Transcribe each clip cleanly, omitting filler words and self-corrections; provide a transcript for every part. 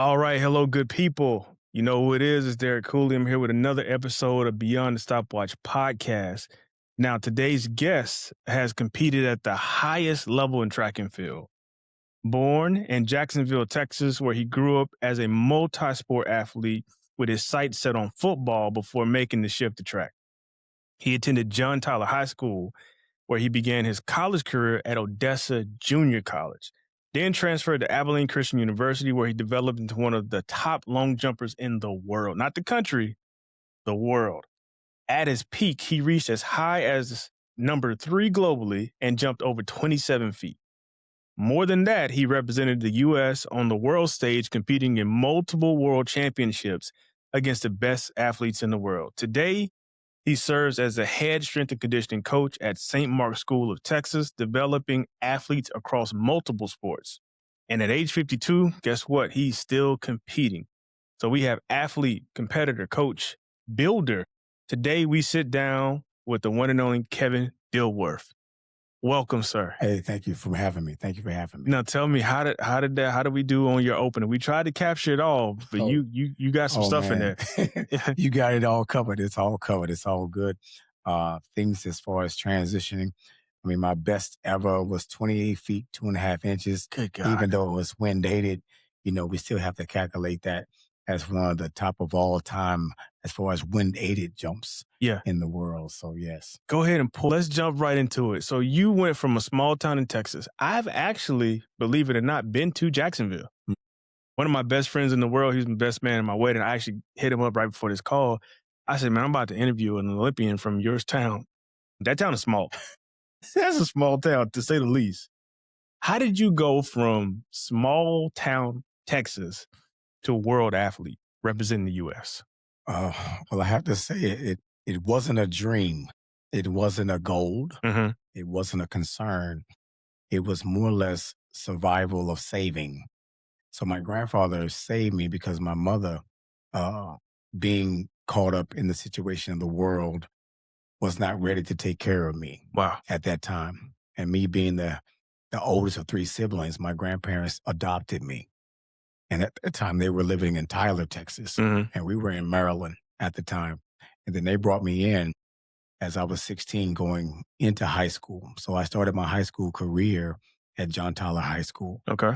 All right, hello, good people. You know who it is? It's Derrick Cooley. I'm here with another episode of Beyond the Stopwatch podcast. Now, today's guest has competed at the highest level in track and field. Born in Jacksonville, Texas, where he grew up as a multi-sport athlete with his sights set on football before making the shift to track. He attended John Tyler High School, where he began his college career at Odessa Junior College. Then transferred to Abilene Christian University, where he developed into one of the top long jumpers in the world. Not the country, the world. At his peak, he reached as high as number 3 globally and jumped over 27 feet. More than that, he represented the U.S. on the world stage, competing in multiple world championships against the best athletes in the world. Today, he serves as the head strength and conditioning coach at St. Mark's School of Texas, developing athletes across multiple sports. And at age 52, guess what? He's still competing. So we have athlete, competitor, coach, builder. Today we sit down with the one and only Kevin Dilworth. Welcome, sir. Hey, thank you for having me. Thank you for having me. Now tell me, how did we do on your opening? We tried to capture it all, but you got some stuff man. in there. You got it all covered. It's all covered. It's all good. Things as far as transitioning. I mean, my best ever was 28 feet, 2.5 inches. Good God. Even though it was wind dated, we still have to calculate that as one of the top of all time as far as wind aided jumps in the world. So yes. Go ahead and let's jump right into it. So you went from a small town in Texas. I've actually, believe it or not, been to Jacksonville. Mm. One of my best friends in the world, he's my best man at my wedding. I actually hit him up right before this call. I said, man, I'm about to interview an Olympian from your town. That town is small. That's a small town, to say the least. How did you go from small town Texas to a world athlete representing the U.S.? Well, I have to say it wasn't a dream. It wasn't a goal. Mm-hmm. It wasn't a concern. It was more or less survival of saving. So my grandfather saved me because my mother, being caught up in the situation of the world, was not ready to take care of me. Wow. At that time. And me being the oldest of 3 siblings, my grandparents adopted me. And at that time, they were living in Tyler, Texas, Mm-hmm. and we were in Maryland at the time. And then they brought me in as I was 16 going into high school. So I started my high school career at John Tyler High School. Okay.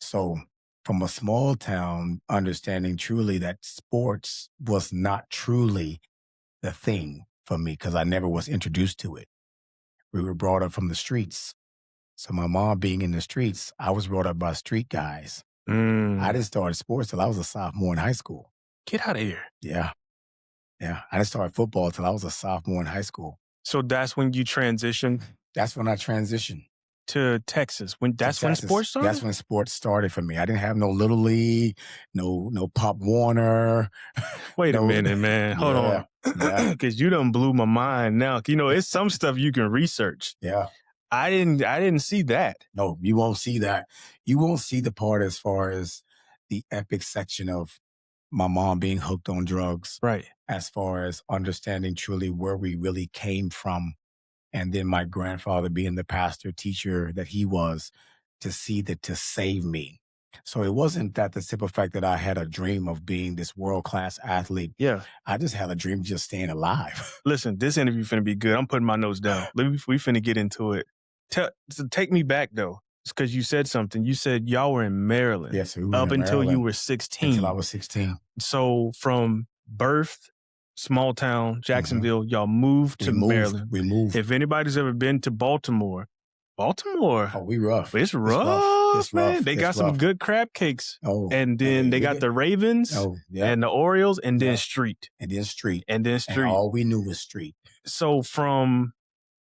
So from a small town, understanding truly that sports was not truly the thing for me because I never was introduced to it. We were brought up from the streets. So my mom being in the streets, I was brought up by street guys. I didn't start sports till I was a sophomore in high school. Get out of here. Yeah. I didn't start football till I was a sophomore in high school. So that's when you transitioned That's when I transitioned to Texas. When Texas. sports started? That's when sports started for me. I didn't have no Little League, no Pop Warner. Wait a minute, man. Hold on. Yeah. Because you done blew my mind now. It's some stuff you can research. Yeah. I didn't see that. No, you won't see that. You won't see the part as far as the epic section of my mom being hooked on drugs. Right. As far as understanding truly where we really came from. And then my grandfather being the pastor teacher that he was to save me. So it wasn't that the simple fact that I had a dream of being this world-class athlete. Yeah. I just had a dream of just staying alive. Listen, this interview finna be good. I'm putting my notes down. We finna get into it. Take me back, though. It's because you said something. You said y'all were in Maryland. Yes, we were up in until you Maryland. were 16. Until I was 16. So from birth, small town, Jacksonville, y'all moved to Maryland. We moved. If anybody's ever been to Baltimore, Oh, we rough. it's rough, It's man. rough. They It's got some rough. good crab cakes. Oh, And then they got the Ravens yeah. and the Orioles and then Yeah. street. And then street. And then And street. all we knew was street. So from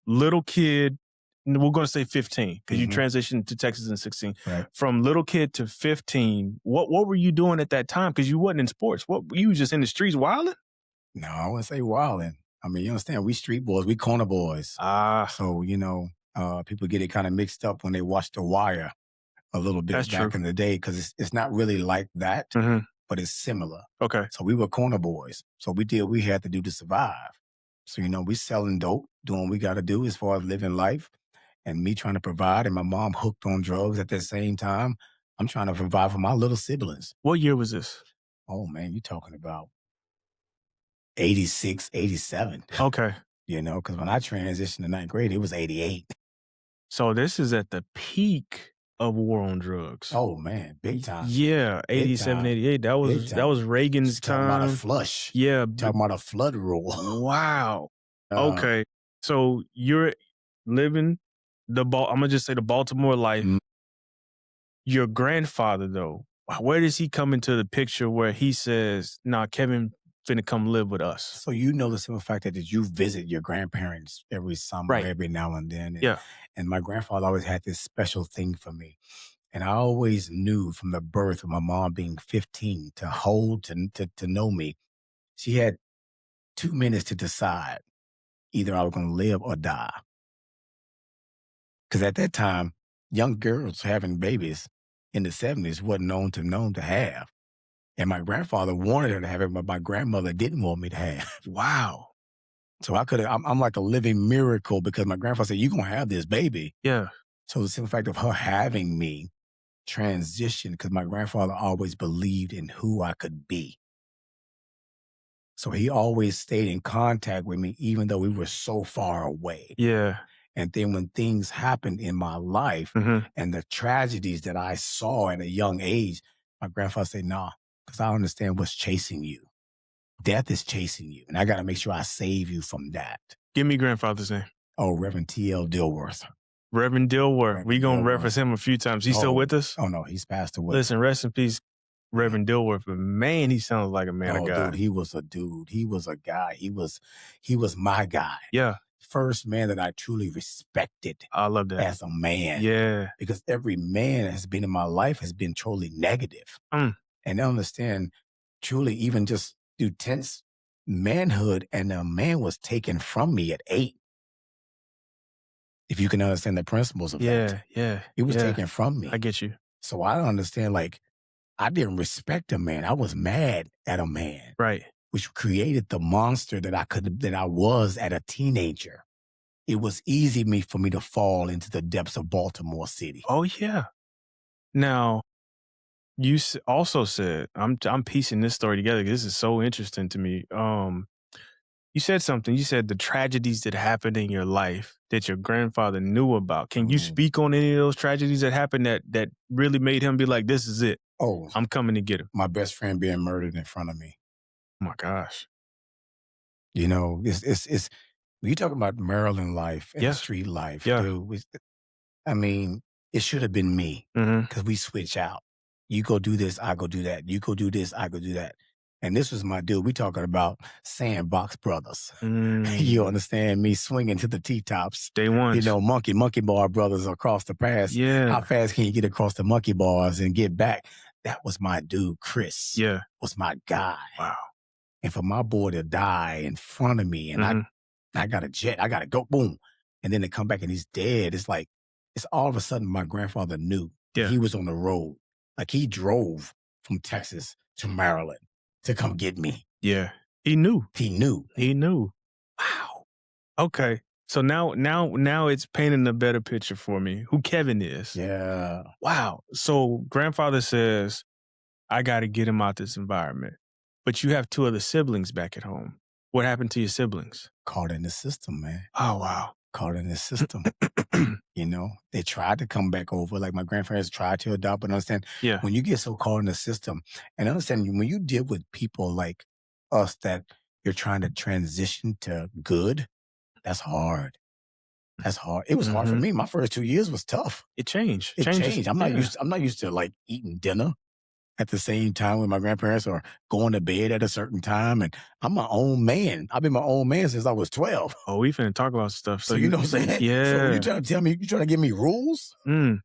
little kid, we're going to say 15 because you Mhm. transitioned to Texas in 16. Right. From little kid to 15, what were you doing at that time? Because you wasn't in sports. You was just in the streets wilding? No, I wouldn't say wilding. I mean, you understand, we street boys, we corner boys. So, people get it kind of mixed up when they watch The Wire a little bit That's back true. in the day because it's not really like that, Mhm. but it's similar. Okay. So we were corner boys. So we did what we had to do to survive. So, we selling dope, doing what we got to do as far as living life and me trying to provide and my mom hooked on drugs at the same time. I'm trying to provide for my little siblings. What year was this? Oh man, you talking about 86, 87. Okay. Because when I transitioned to ninth grade, it was 88. So this is at the peak of war on drugs. Oh man, big time. Yeah, 87, 88. That was Reagan's Talking about a time. flush. Yeah. Talking about a flood rule. Wow. Okay. So you're living I'm gonna just say the Baltimore life. Mm. Your grandfather, though, where does he come into the picture where he says, "Nah, Kevin finna come live with us"? So the simple fact that you visit your grandparents every summer, Right. every now and then. Yeah. And my grandfather always had this special thing for me. And I always knew from the birth of my mom being 15 to hold, to know me, she had 2 minutes to decide either I was going to live or die. Because at that time, young girls having babies in the 70s wasn't known to have. And my grandfather wanted her to have it, but my grandmother didn't want me to have. Wow. So I'm like a living miracle because my grandfather said, "You're going to have this baby." Yeah. So the simple fact of her having me transition, because my grandfather always believed in who I could be. So he always stayed in contact with me, even though we were so far away. Yeah. And then when things happened in my life and the tragedies that I saw at a young age, my grandfather said, "Nah, because I understand what's chasing you. Death is chasing you. And I got to make sure I save you from that." Give me grandfather's name. Oh, Reverend T.L. Dilworth. Reverend Dilworth. We're going to reference him a few times. He's still with us? Oh, no, he's passed away. Listen, rest in peace, Reverend Dilworth. But man, he sounds like a man of God. Dude, he was a dude. He was a guy. He was my guy. Yeah. First man that I truly respected. I love that. As a man. Yeah. Because every man that has been in my life has been totally negative. And I understand truly even just through tense manhood, and a man was taken from me at 8. If you can understand the principles of that. Yeah. It was taken from me. I get you. So I don't understand, I didn't respect a man. I was mad at a man. Right. Which created the monster that I was at a teenager. It was easy for me to fall into the depths of Baltimore City. Oh yeah. Now, you also said, I'm piecing this story together because this is so interesting to me. You said something. You said the tragedies that happened in your life that your grandfather knew about. Can you speak on any of those tragedies that happened that really made him be like, "This is it. Oh, I'm coming to get him"? My best friend being murdered in front of me. Oh my gosh. It's when you talk about Maryland life and street life, dude, I mean, it should have been me because we switch out. You go do this, I go do that. You go do this, I go do that. And this was my dude. We talking about Sandbox Brothers. You understand me swinging to the T-tops. Day one. Monkey bar brothers across the pass. Yeah. How fast can you get across the monkey bars and get back? That was my dude, Chris. Yeah. Was my guy. Wow. And for my boy to die in front of me, and I got a jet, I got to go, boom. And then to come back and he's dead. It's like, it's all of a sudden my grandfather knew he was on the road. Like he drove from Texas to Maryland to come get me. Yeah. He knew. He knew. Wow. Okay. So now it's painting a better picture for me who Kevin is. Yeah. Wow. So grandfather says, "I got to get him out this environment." But you have 2 other siblings back at home. What happened to your siblings? Caught in the system, man. Oh, wow. Caught in the system. They tried to come back over. Like my grandparents tried to adopt, but understand when you get so caught in the system, and understand when you deal with people like us that you're trying to transition to good, that's hard. That's hard. It was hard for me. My first 2 years was tough. It changed. It changed. I'm not used to like eating dinner at the same time with my grandparents or going to bed at a certain time. And I'm my own man. I've been my own man since I was 12. Oh, we finna talk about stuff. So you know what I'm saying? Yeah. So you trying to tell me, you trying to give me rules?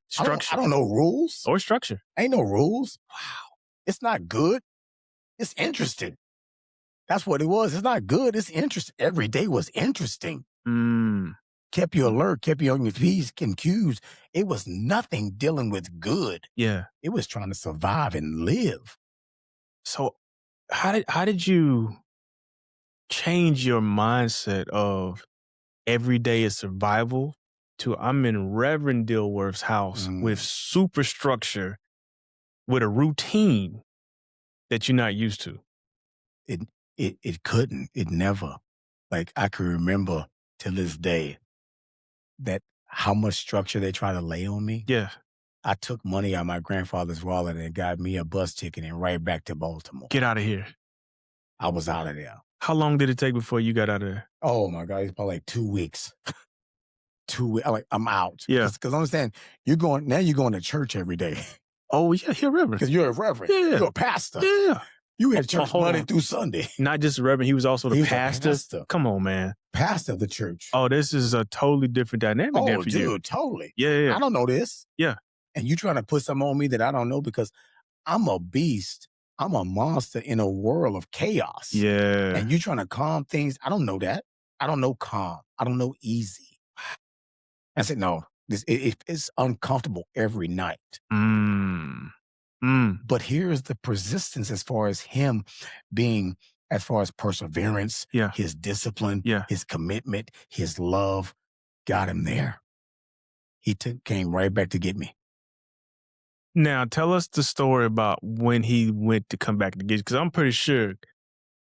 Structure. I don't know rules. Or structure. Ain't no rules. Wow. It's not good. It's interesting. That's what it was. It's not good. It's interesting. Every day was interesting. Kept you alert, kept you on your P's and Q's. It was nothing dealing with good. Yeah. It was trying to survive and live. So how did you change your mindset of every day is survival to I'm in Reverend Dilworth's house with super structure with a routine that you're not used to. It couldn't. It never. Like, I can remember to this day that how much structure they try to lay on me. Yeah. I took money out of my grandfather's wallet and got me a bus ticket and right back to Baltimore. Get out of here. I was out of there. How long did it take before you got out of there? Oh my God, it's probably like 2 weeks. 2 weeks. I'm out. Yeah. Because understand, you're going to church every day. Oh, yeah, you're a reverend. Because you're a reverend. Yeah. You're a pastor. Yeah. You had church Monday through Sunday. Not just a reverend, he was also the pastor. Come on, man. Pastor of the church. Oh, this is a totally different dynamic there for you. Oh, dude, totally. Yeah. I don't know this. Yeah. And you trying to put something on me that I don't know because I'm a beast. I'm a monster in a world of chaos. Yeah. And you trying to calm things. I don't know that. I don't know calm. I don't know easy. I said, no, it's uncomfortable every night. But here's the persistence as far as him being, as far as perseverance, his discipline, his commitment, his love, got him there. He came right back to get me. Now, tell us the story about when he went to come back to get you, because I'm pretty sure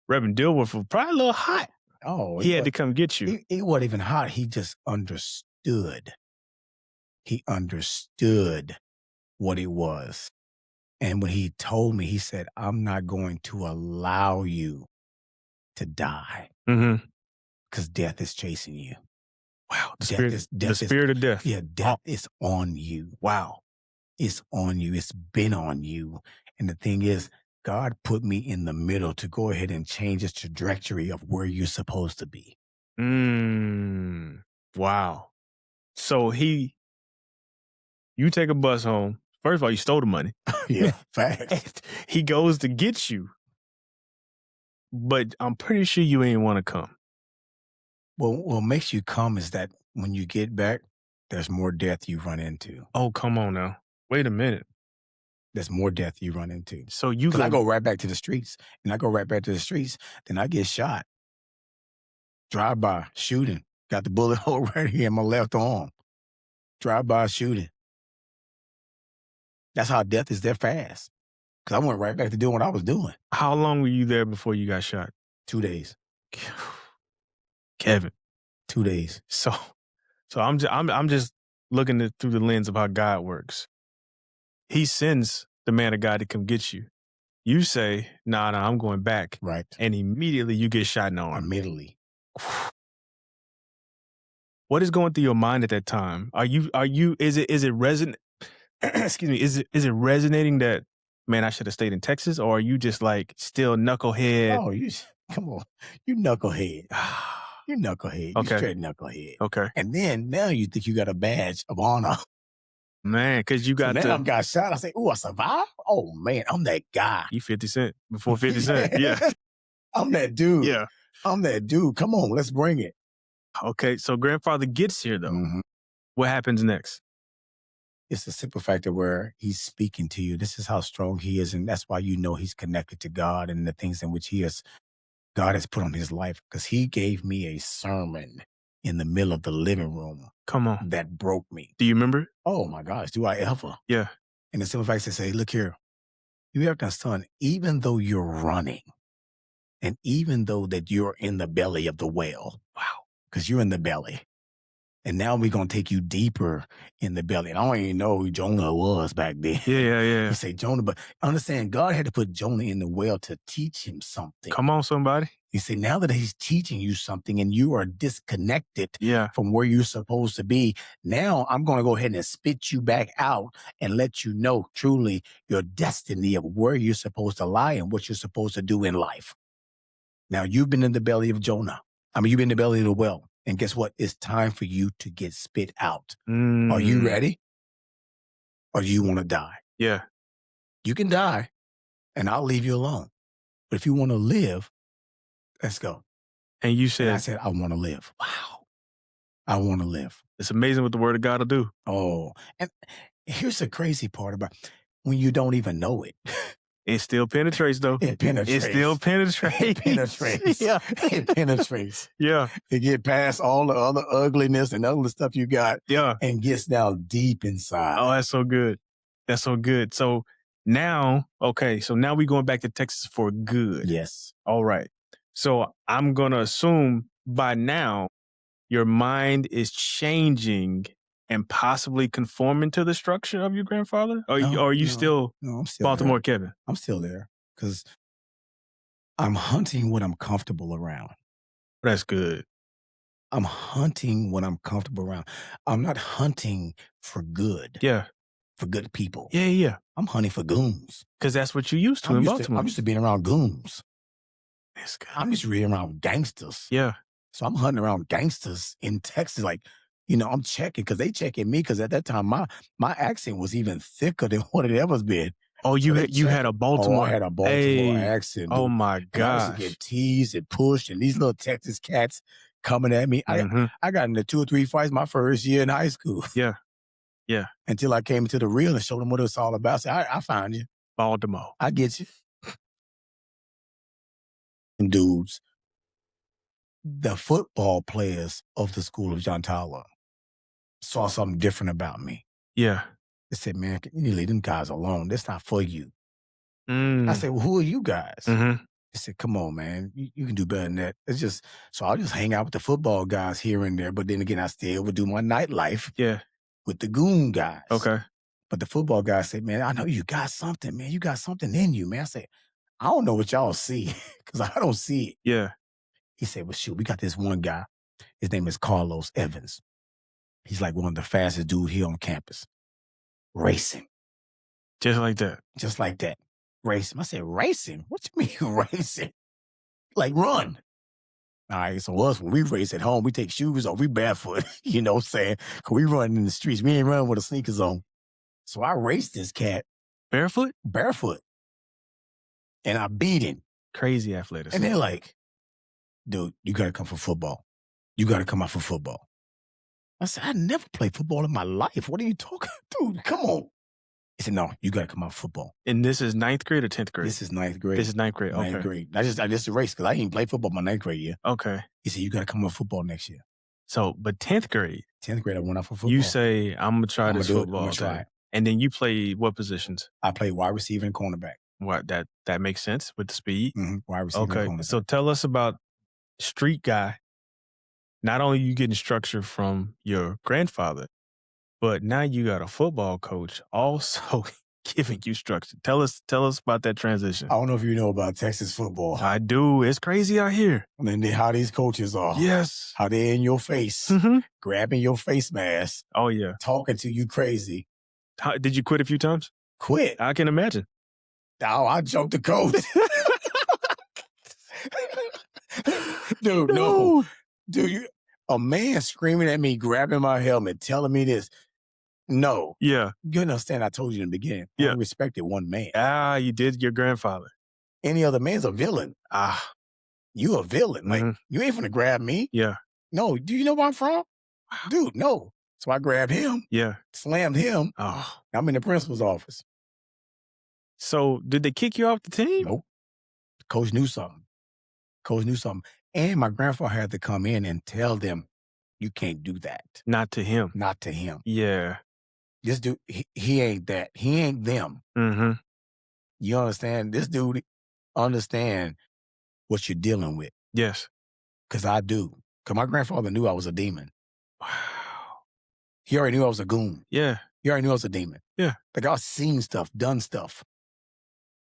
Reverend Dilworth was probably a little hot. Oh, he had to come get you. It wasn't even hot. He just understood. He understood what it was. And when he told me, he said, I'm not going to allow you to die because death is chasing you. Wow. The spirit of death. Yeah, death is on you. Wow. It's on you. It's been on you. And the thing is, God put me in the middle to go ahead and change the trajectory of where you're supposed to be. Wow. So you take a bus home. First of all, you stole the money. Yeah, facts. He goes to get you. But I'm pretty sure you ain't want to come. Well, what makes you come is that when you get back, there's more death you run into. Oh, come on now. Wait a minute. There's more death you run into. So I go right back to the streets. And I go right back to the streets, then I get shot. Drive-by, shooting. Got the bullet hole right here in my left arm. Drive-by shooting. That's how death is there fast. Because I went right back to doing what I was doing. How long were you there before you got shot? 2 days. Kevin. 2 days. So I'm just looking through the lens of how God works. He sends the man of God to come get you. You say, nah, I'm going back. Right. And immediately you get shot in the arm. Immediately. What is going through your mind at that time? Is it resonant? Excuse me. Is it resonating that, man, I should have stayed in Texas? Or are you just like still knucklehead? Oh, come on. You knucklehead. You knucklehead. Okay. You straight knucklehead. Okay. And then now you think you got a badge of honor. Man, because you got I got shot. I say, oh, I survived? Oh, man, I'm that guy. You 50 Cent before 50 Cent. Yeah. I'm that dude. Yeah. I'm that dude. Come on, let's bring it. Okay, so grandfather gets here, though. What happens next? It's the simple factor where he's speaking to you. This is how strong he is, and that's why you know he's connected to God and the things in which God has put on his life, because he gave me a sermon in the middle of the living room. Come on. That broke me. Do you remember it? Oh, my gosh. Do I ever? Yeah. And the simple fact is, say, look here. You have to understand, even though you're running, and even though that you're in the belly of the whale, wow, because you're in the belly, and now we're going to take you deeper in the belly. And I don't even know who Jonah was back then. Yeah. You say Jonah, but understand, God had to put Jonah in the whale to teach him something. Come on, somebody. You say, now that he's teaching you something and you are disconnected from where you're supposed to be, now I'm going to go ahead and spit you back out and let you know truly your destiny of where you're supposed to lie and what you're supposed to do in life. Now, you've been in the belly of Jonah. You've been in the belly of the whale. And guess what? It's time for you to get spit out. Are you ready? Or do you want to die? Yeah. You can die, and I'll leave you alone. But if you want to live, let's go. And you said... And I said, I want to live. Wow. I want to live. It's amazing what the word of God will do. Oh, and here's the crazy part about when you don't even know it. It still penetrates, though. It penetrates. It still penetrates. It penetrates. Yeah. It penetrates. Yeah. It get past all the other ugliness and other stuff you got. Yeah. And gets down deep inside. Oh, that's so good. That's so good. So Now, okay, so now we're going back to Texas for good. Yes. All right. So I'm going to assume by now your mind is changing and possibly conforming to the structure of your grandfather? Or are you still No, I'm still Baltimore there. Kevin? I'm still there because I'm hunting what I'm comfortable around. That's good. I'm hunting what I'm comfortable around. I'm not hunting for good, Yeah. for good people. Yeah, yeah. I'm hunting for goons. Because that's what you used to in Baltimore. I'm used to being around goons. That's good. I'm used to being around gangsters. Yeah. So I'm hunting around gangsters in Texas. Like, I'm checking because they checking me because at that time my accent was even thicker than what it ever been. Oh, So you had a Baltimore. I had a Baltimore accent, dude. Oh my And I used to gosh. get teased and pushed, and these little Texas cats coming at me. I got into 2 or 3 fights my first year in high school. Yeah. Yeah. Until I came into the real and showed them what it was all about. I said, I found you. Baltimore. I get you. And dudes, the football players of the school of John Tyler saw something different about me. Yeah. They said, man, you need to leave them guys alone. That's not for you. I Mm. said, well, who are you guys? Mm-hmm. They said, come on, man. You can do better than that. So I'll just hang out with the football guys here and there. But then again, I still would do my nightlife with the goon guys. Okay. But the football guys said, man, I know you got something, man. You got something in you, man. I said, I don't know what y'all see because I don't see it. Yeah. He said, well, shoot, we got this one guy. His name is Carlos Evans. He's like one of the fastest dudes here on campus. Racing. Just like that. Just like that. Racing. I said, racing? What you mean racing? Like run. All right, so us, when we race at home, we take shoes off, we barefoot, you know what I'm saying? Because we run in the streets. We ain't running with the sneakers on. So I raced this cat. Barefoot? Barefoot. And I beat him. Crazy athleticism. And they're like, dude, you got to come for football. You got to come out for football. I said, I never played football in my life. What are you talking? Dude, come on. He said, no, you got to come out for football. And this is 9th grade or 10th grade? This is 9th grade. This is 9th grade. Okay. 9th grade. I just erased because I didn't play football my 9th grade year. Okay. He said, you got to come out for football next year. So, but 10th grade. 10th grade, I went out for football. You say, I'm going to try this football. I'm going to try it. And then you play what positions? I play wide receiver and cornerback. What that makes sense with the speed. Mm-hmm. Wide receiver and cornerback. So tell us about street guy. Not only you getting structure from your grandfather, but now you got a football coach also giving you structure. Tell us about that transition. I don't know if you know about Texas football. I do. It's crazy out here. And then how these coaches are. Yes. How they're in your face, grabbing your face mask. Oh, yeah. Talking to you crazy. Did you quit a few times? Quit. I can imagine. Oh, I jumped the coach. Dude, no. Dude, a man screaming at me, grabbing my helmet, telling me this. No. Yeah. You understand, I told you in the beginning. I respected one man. Ah, you did your grandfather. Any other man's a villain. Ah. You a villain. Like, you ain't finna grab me. Yeah. No. Do you know where I'm from? Dude, no. So I grabbed him. Yeah. Slammed him. Oh. I'm in the principal's office. So did they kick you off the team? Nope. Coach knew something. And my grandfather had to come in and tell them, you can't do that. Not to him. Not to him. Yeah. This dude, he ain't that. He ain't them. Mm-hmm. You understand? This dude understand what you're dealing with. Yes. Because I do. Because my grandfather knew I was a demon. Wow. He already knew I was a goon. Yeah. He already knew I was a demon. Yeah. Like I've seen stuff, done stuff.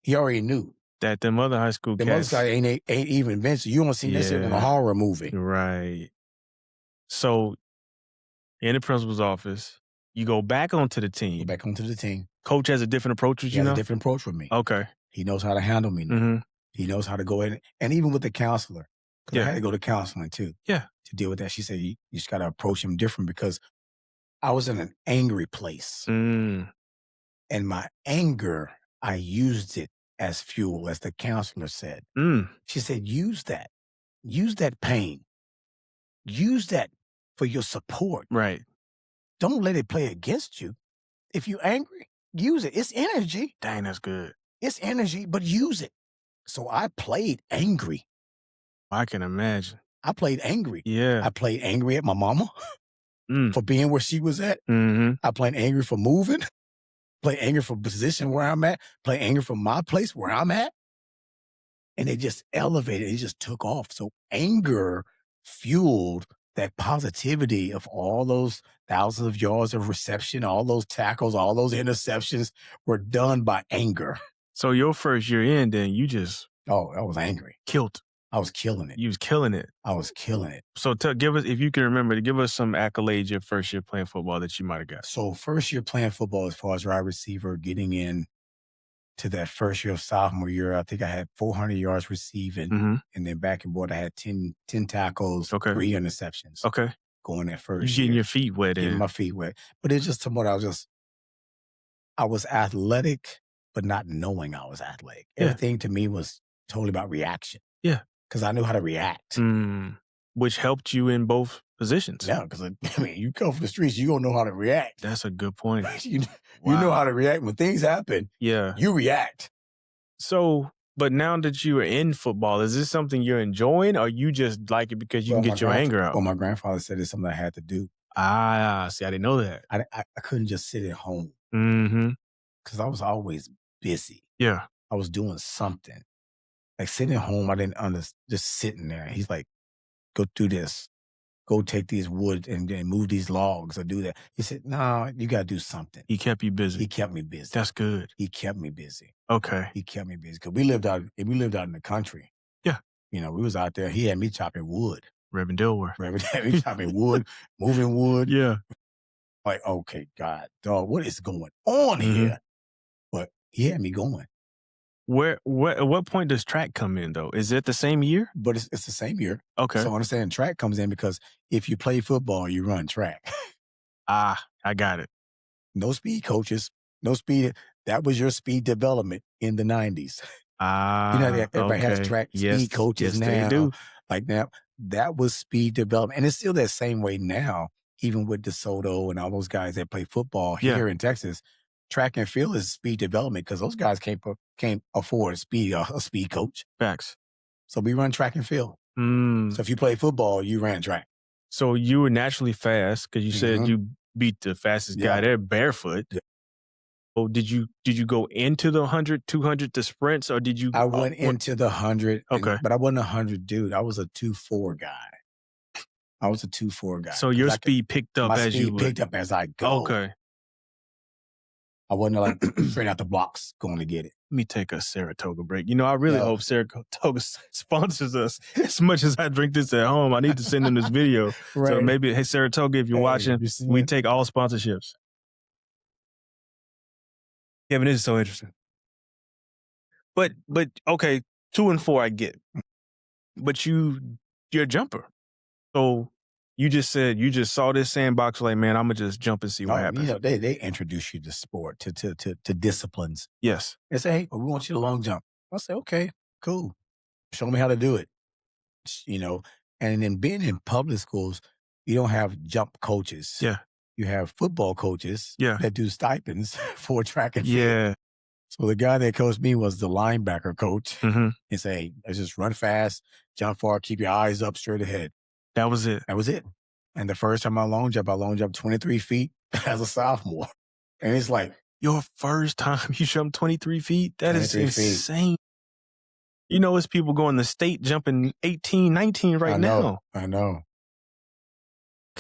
He already knew. That them other high school them cats. other guys ain't even Vince. You don't see that shit in a horror movie. Right. So in the principal's office, you go back onto the team. Go back onto the team. Coach has a different approach with you now? He has a different approach with me. Okay. He knows how to handle me now. Mm-hmm. He knows how to go in. And even with the counselor. Because I had to go to counseling too. Yeah. To deal with that. She said, you just got to approach him different because I was in an angry place. Mm. And my anger, I used it as fuel, as the counselor said. Mm. She said, use that. Use that pain. Use that for your support. Right. Don't let it play against you. If you're angry, use it. It's energy. Dang, that's good. It's energy, but use it. So I played angry. I can imagine. I played angry. Yeah. I played angry at my mama for being where she was at. Mm-hmm. I played angry for moving. play anger for position where I'm at, play anger for my place where I'm at. And it just elevated, it just took off. So anger fueled that positivity of all those thousands of yards of reception, all those tackles, all those interceptions were done by anger. So your first year in, then you just Oh, I was angry. killed. I was killing it. You was killing it. I was killing it. So give us, if you can remember, give us some accolades your first year playing football that you might have got. So first year playing football, as far as wide receiver, getting in to that first year of sophomore year, I think I had 400 yards receiving. Mm-hmm. And then back and forth, I had 10 tackles, Okay. 3 interceptions. Okay. Going that first You year. getting your feet wet Getting in. my feet wet. But it's just somewhat, I was athletic, but not knowing I was athletic. Yeah. Everything to me was totally about reaction. Yeah. Because I knew how to react. Which helped you in both positions. Yeah, because I mean, you come from the streets, you don't know how to react. That's a good point. You know how to react when things happen. Yeah. You react. So, but now that you are in football, is this something you're enjoying, or you just like it because you can get your anger out? Well, my grandfather said it's something I had to do. See, I didn't know that. I couldn't just sit at home. Mm-hmm. Because I was always busy. Yeah. I was doing something. Like sitting at home, I didn't understand, just sitting there. He's like, go do this. Go take these wood and move these logs or do that. He said, no, you got to do something. He kept you busy. He kept me busy. That's good. He kept me busy. Okay. He kept me busy. Because we lived out in the country. Yeah. You know, we was out there. He had me chopping wood. Reverend Dilworth. Reverend had me chopping wood, moving wood. Yeah. Like, okay, God, dog, what is going on here? But he had me going. At what point does track come in, though? Is it the same year? But it's the same year. Okay. So I understand track comes in because if you play football, you run track. I got it. No speed coaches, no speed. That was your speed development in the 90s. You know, everybody has track speed coaches now. They do. Like now, that was speed development. And it's still that same way now, even with DeSoto and all those guys that play football here in Texas. Track and field is speed development because those guys can't afford a speed coach. Facts. So we run track and field. So if you play football, you ran track. So you were naturally fast because you said you beat the fastest guy there barefoot. Yeah. Oh, did you go into the 100, 200 to sprints, or did you? I went into the 100. Okay, but I wasn't a 100 dude. I was a 2.4 guy. I was a 2.4 guy. So your speed picked up as you picked up as I go. Okay. I wasn't like straight out the blocks going to get it. Let me take a Saratoga break. You know, I really hope Saratoga sponsors us. As much as I drink this at home, I need to send them this video. Right. So maybe, hey, Saratoga, if you're watching, we take all sponsorships. Kevin, this is so interesting. But okay, 2 and 4, I get. But you're a jumper. So you just said, you just saw this sandbox, like, man, I'm going to just jump and see what happens. You know, they introduce you to sport, to disciplines. Yes. They say, hey, we want you to long jump. I say, okay, cool. Show me how to do it. You know, and then being in public schools, you don't have jump coaches. Yeah. You have football coaches that do stipends for track and field. Yeah. So the guy that coached me was the linebacker coach. He said, hey, let's just run fast, jump far, keep your eyes up straight ahead. That was it. That was it. And the first time I long jumped 23 feet as a sophomore. And it's like, your first time you jumped 23 feet? That is insane. You know, it's people going to state jumping 18, 19 now. I know.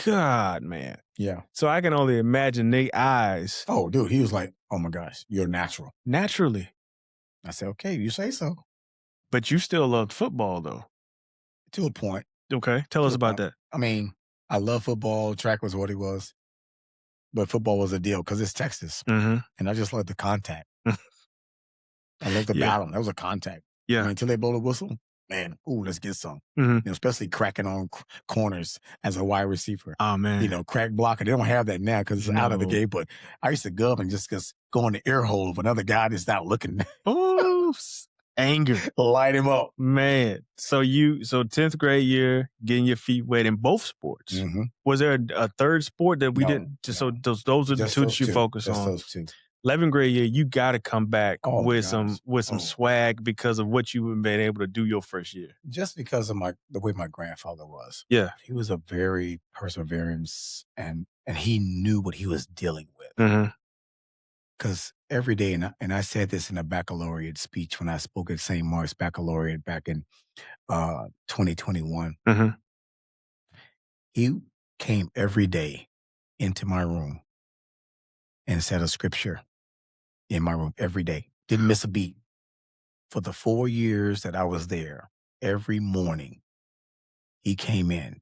God, man. Yeah. So I can only imagine their eyes. Oh, dude, he was like, oh my gosh, you're natural. Naturally. I said, okay, you say so. But you still loved football, though. To a point. Okay. Tell us about that. I mean, I love football. Track was what it was. But football was a deal because it's Texas. And I just love the contact. I love the battle. That was a contact. Yeah. I mean, until they blow the whistle, man, let's get some. You know, especially cracking on corners as a wide receiver. Oh, man. You know, crack blocker. They don't have that now because it's out of the game. But I used to go up and just go in the ear hole of another guy that's not looking. Oh, anger. Light him up. Man. So 10th grade year, getting your feet wet in both sports. Was there a third sport that we didn't? So those are the two that you focus on. Just those two. 11th grade year, you got to come back with some swag because of what you've been able to do your first year. Just because of the way my grandfather was. Yeah. He was a very perseverance and he knew what he was dealing with. Because every day, and I said this in a baccalaureate speech when I spoke at St. Mark's Baccalaureate back in 2021. Mhm. He came every day into my room and said a scripture in my room every day. Didn't miss a beat. For the 4 years that I was there, every morning, he came in,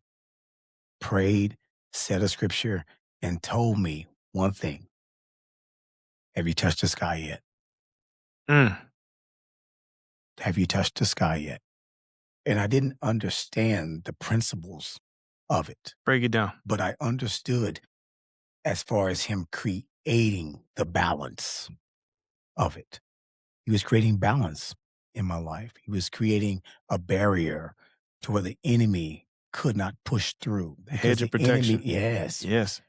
prayed, said a scripture, and told me one thing. Have you touched the sky yet? Mm. Have you touched the sky yet? And I didn't understand the principles of it, Break it down. but I understood as far as him creating the balance of it. He was creating balance in my life. He was creating a barrier to where the enemy could not push through because Hedge of the enemy, protection. yes, Yes.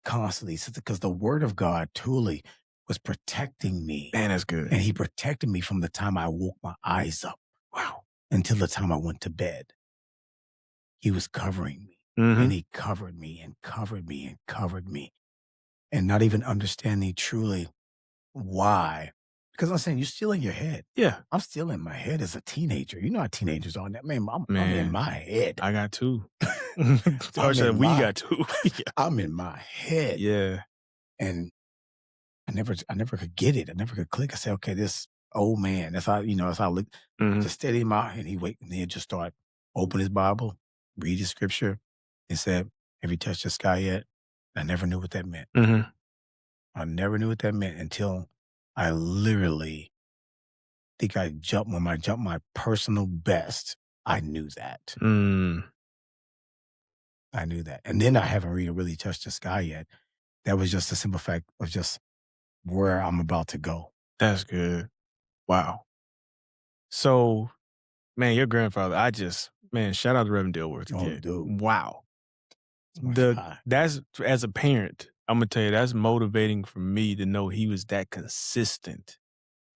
constantly, because the word of God truly was protecting me. Man, that's good. And he protected me from the time I woke my eyes up, wow, until the time I went to bed. He was covering me, and Mhm. he covered me and covered me and covered me, and not even understanding truly why. Because I'm saying, you're still in your head. Yeah. I'm still in my head as a teenager. You know how teenagers are. That man, I'm in Man, my head. I got 2. Or I'm said in we my got 2. Yeah. I'm in my head. Yeah. And I never could get it. I never could click. I said, okay, this old man, that's how I look, Mhm. just steady him out, and and he'd just start, open his Bible, read his scripture, and said, have you touched the sky yet? I never knew what that meant. Mhm. I never knew what that meant until I literally think when I jumped my personal best, I knew that. Mm. I knew that. And then I haven't really touched the sky yet. That was just a simple fact of just where I'm about to go. That's good. Wow. So, man, your grandfather, man, shout out to Reverend Dilworth Oh, again. dude. Wow. That's my guy. That's as a parent, I'm gonna tell you, that's motivating for me to know he was that consistent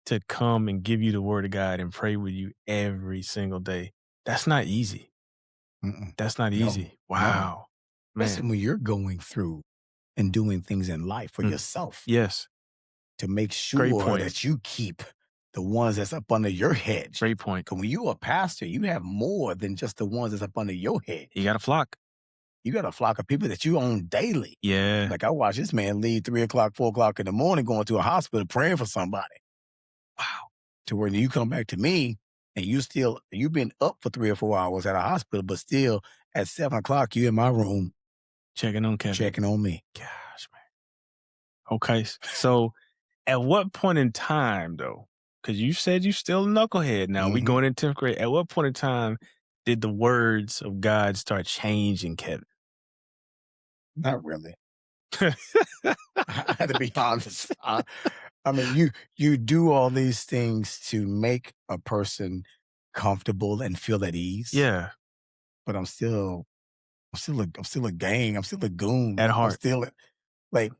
to come and give you the word of God and pray with you every single day. That's not easy. Mm-mm. That's not No, easy. no. Wow. Man. Especially when you're going through and doing things in life for Mm. yourself Yes. to make Great sure point. that you keep the ones that's up under your hedge. Great point. Because when you're a pastor, you have more than just the ones that's up under your hedge. You got a flock. You got a flock of people that you own daily. Yeah. Like I watched this man leave 3 o'clock, 4 o'clock in the morning going to a hospital praying for somebody. Wow. To where you come back to me and you've been up for 3 or 4 hours at a hospital, but still at 7 o'clock, you in my room Checking on Kevin. checking on me. Gosh, man. Okay. So at what point in time, though, because you said you still a knucklehead now, we Mhm. going in 10th grade. At what point in time did the words of God start changing Kevin? Not really. I had to be honest. I mean, you do all these things to make a person comfortable and feel at ease. Yeah. But I'm still a gang. I'm still a goon. At I'm heart. still like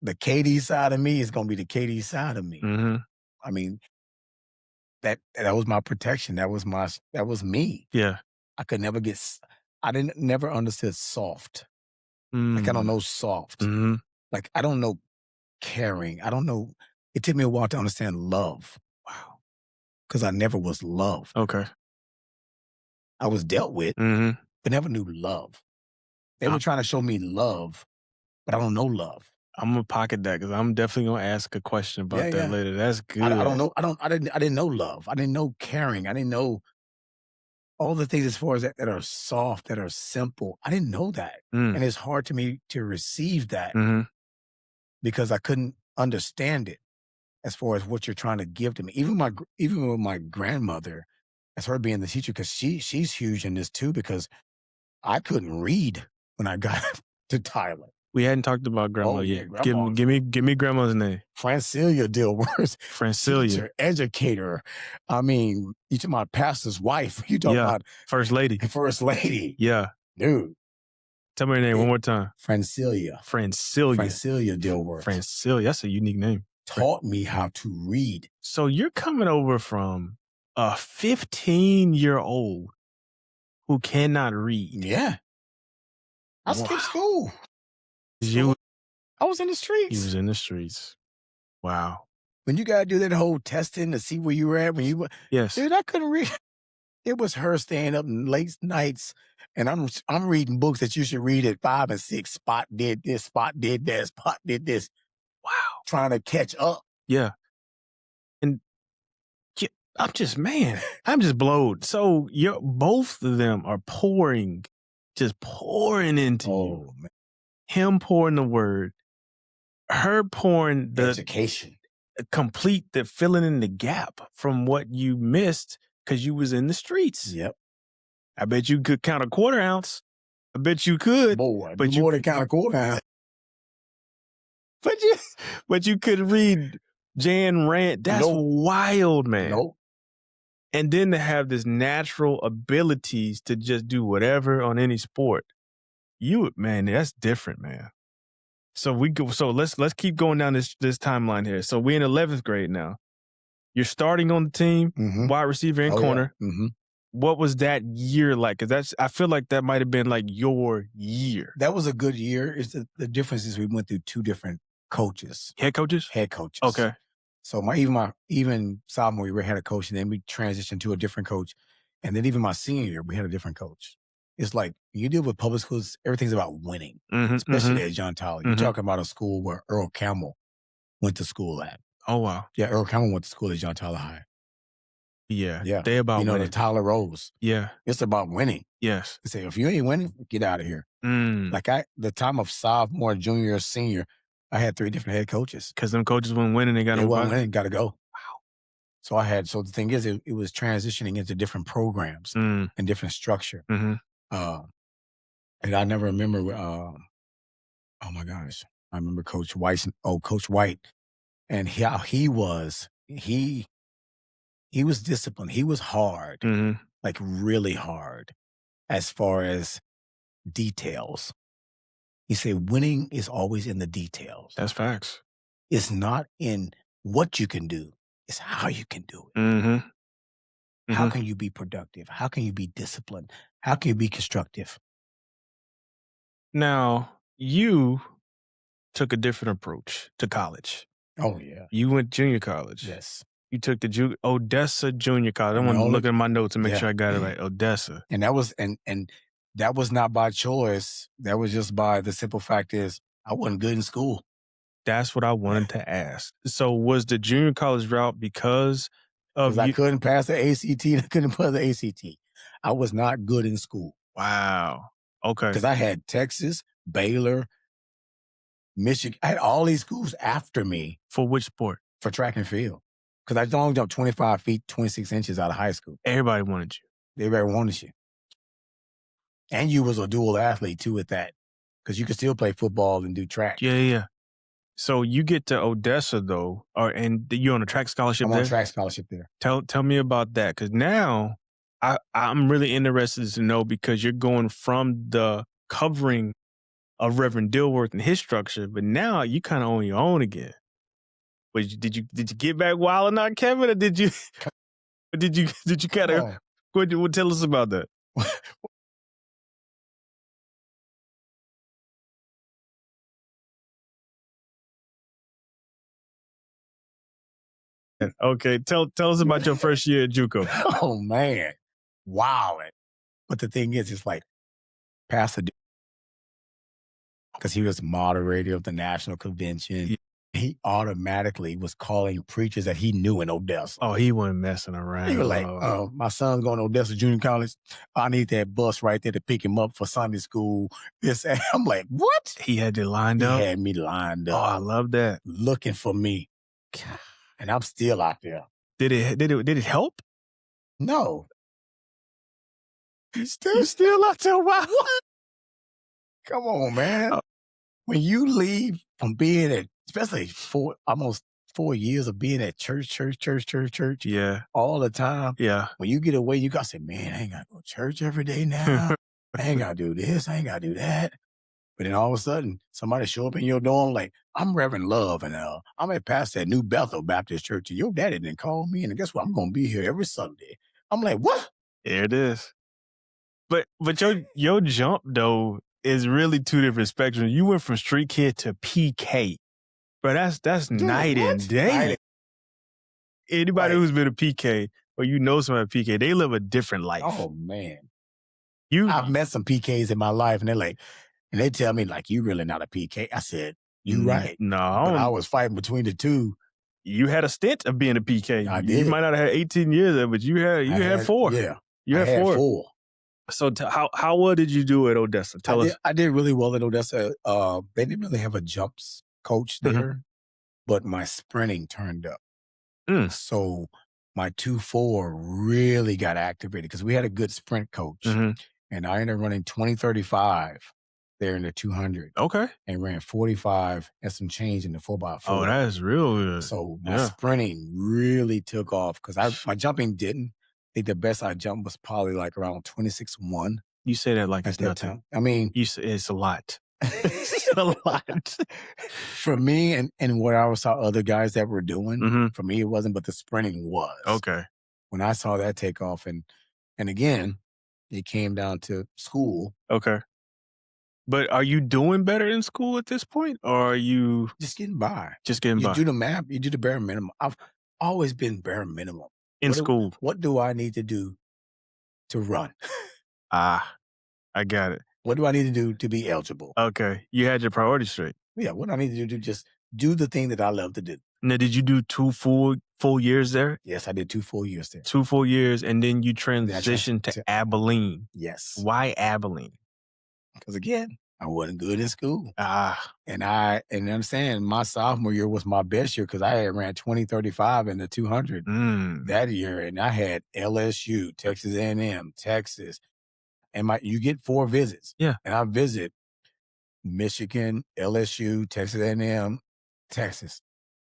the KD side of me is gonna be the KD side of me. Mm-hmm. I mean, that was my protection. That was me. Yeah. I could never I didn't never understood soft. Like I don't Mm. know soft. Mm-hmm. Like I don't know caring. I don't know. It took me a while to understand love. Wow. Because I never was loved. Okay. I was dealt with, Mm-hmm. but never knew love. They were trying to show me love, but I don't know love. I'm gonna pocket that because I'm definitely gonna ask a question about that Yeah. later. That's I don't good. know. I didn't know love. I didn't know caring. I didn't know all the things as far as that are soft, that are simple. I didn't know that. Mm. And it's hard to me to receive that Mm-hmm. because I couldn't understand it as far as what you're trying to give to me. Even with my grandmother, as her being the teacher, because she's huge in this too, because I couldn't read when I got to Tyler. We hadn't talked about grandma Oh, yeah, yet. grandma. Give me grandma's name. Francilia Dilworth, Francilia. teacher, educator. I mean, you talking about pastor's wife. You talking Yeah. about First lady. first lady. Yeah. Dude. Tell me her name one more time. Francilia. Francilia. Francilia Dilworth. Francilia. That's a unique name. Taught me how to read. So you're coming over from a 15-year-old who cannot read. Yeah. I Wow. skipped school. You I was in the He streets. was in the streets. Wow. When you got to do that whole testing to see where you were at when you were, Yes. dude, I couldn't read. It was her staying up late nights, and I'm reading books that you should read at 5 and 6. Spot did this, Spot did that, Spot did this. Wow. Trying to catch up. Yeah. And I'm just, man, I'm just blowed. So both of them are just pouring into you. Man. Him pouring the word, her pouring the education, the filling in the gap from what you missed because you was in the streets. Yep. I bet you could count a quarter ounce. I bet you could. Boy, but more than count a quarter ounce. But you could read Jan Rant. That's wild, man. Nope. And then to have this natural abilities to just do whatever on any sport. Man, that's different, man. So let's keep going down this timeline here. So we're in 11th grade now. You're starting on the team, wide receiver and corner. Yeah. Mm-hmm. What was that year like? Because I feel like that might have been like your year. That was a good year. It's the difference is we went through two different coaches. Head coaches? Head coaches. Okay. So even sophomore year we had a coach, and then we transitioned to a different coach. And then even my senior year, we had a different coach. It's like you deal with public schools, everything's about winning, especially at John Tyler. You're talking about a school where Earl Campbell went to school at. Oh, wow. Yeah, Earl Campbell went to school at John Tyler High. Yeah. Yeah. They about winning. The Tyler Rose. Yeah. It's about winning. Yes. They say, if you ain't winning, get out of here. Like the time of sophomore, junior, senior, I had 3 different head coaches. Because them coaches weren't winning, they got to go. Wow. So the thing is, it was transitioning into different programs and different structure. And I never remember, oh my gosh, I remember Coach White, and how he was disciplined. He was hard, like really hard as far as details. He said, winning is always in the details. That's facts. It's not in what you can do. It's how you can do it. How can you be productive? How can you be disciplined? How can you be constructive? Now, you took a different approach to college. Oh, yeah. You went junior college. Yes. You took the Odessa Junior College. I want to look at my notes and make sure I got it right. Odessa. And that was and that was not by choice. That was just by the simple fact is I wasn't good in school. That's what I wanted to ask. So was the junior college route because of I couldn't pass the ACT and I couldn't pass the ACT. I was not good in school. Wow. Okay. Because I had Texas, Baylor, Michigan. I had all these schools after me. For which sport? For track and field. Because I only jumped 25 feet, 26 inches out of high school. Everybody wanted you. Everybody wanted you. And you was a dual athlete too at that. Because you could still play football and do track. Yeah. So you get to Odessa though, and you're on a track scholarship there? I'm on a track scholarship there. Tell me about that. Because now I'm really interested to know, because you're going from the covering of Reverend Dilworth and his structure, but now you kind of on your own again. But did you get back wild or not, Kevin, or did you kind of tell us about that? Okay, tell us about your first year at JUCO. Oh man, wow! But the thing is, it's like Pastor, because he was moderator of the national convention. He automatically was calling preachers that he knew in Odessa. Oh, he wasn't messing around. He was like, my son's going to Odessa Junior College. I need that bus right there to pick him up for Sunday school. I'm like, what? He had it lined up? He had me lined up. Oh, I love that. Looking for me. And I'm still out there. Did it help? No. You still out there? Wow. Come on, man. When you leave from being at, especially almost 4 years of being at church. Yeah. All the time. Yeah. When you get away, you got to say, man, I ain't got to go to church every day now. I ain't got to do this. I ain't got to do that. But then all of a sudden, somebody show up in your dorm like, I'm Reverend Love, and I'm at pastor at New Bethel Baptist Church, and your daddy didn't call me, and guess what? I'm going to be here every Sunday. I'm like, what? There it is. But your jump, though, is really two different spectrums. You went from street kid to PK. But that's Dude, night what? and day. Anybody Like who's been a PK or you know somebody at PK, they live a different life. oh, man. You I've met some PKs in my life, and they're like and they tell me, like, "You really not a PK." I said, "You right." no, I But I don't. was fighting between the 2. You had a stint of being a PK. I You did. might not have had 18 years there, but you had 4. Yeah. You I had had 4. 4. So how well did you do at Odessa? Tell us. I did really well at Odessa. They didn't really have a jumps coach Mhm. there, but my sprinting turned up. Mm. So my 2.4 really got activated because we had a good sprint coach. Mhm. And I ended up running 20:35 there in the 200 Okay. and ran 45 and some change in the 4x4. Oh, that is real good. So my Yeah. sprinting really took off because my jumping didn't. I think the best I jumped was probably like around 26.1 You say that like at it's that nothing. time. I mean, You say it's a lot. It's a lot. for me and what I saw other guys that were doing, Mhm. for me it wasn't, but the sprinting was. Okay. When I saw that take off, and again, it came down to school. Okay. But are you doing better in school at this point, or are you Just getting by. just getting You by do the math, you do the bare minimum. I've always been bare minimum. in school? What do I need to do to run? Ah, I got it. What do I need to do to be eligible? Okay. You had your priorities straight. Yeah, what do I need to do to just do the thing that I love to do? Now, did you do 2 full years there? Yes, I did 2 full years there. 2 full years, and then you Then I transitioned to Abilene. Yes. Why Abilene? Because again, I wasn't good in school. Ah, And I'm saying my sophomore year was my best year because I had ran 20:35 in the 200 that year, and I had LSU, Texas A&M, Texas, and you get 4 visits. Yeah. And I visit Michigan, LSU, Texas A&M, Texas,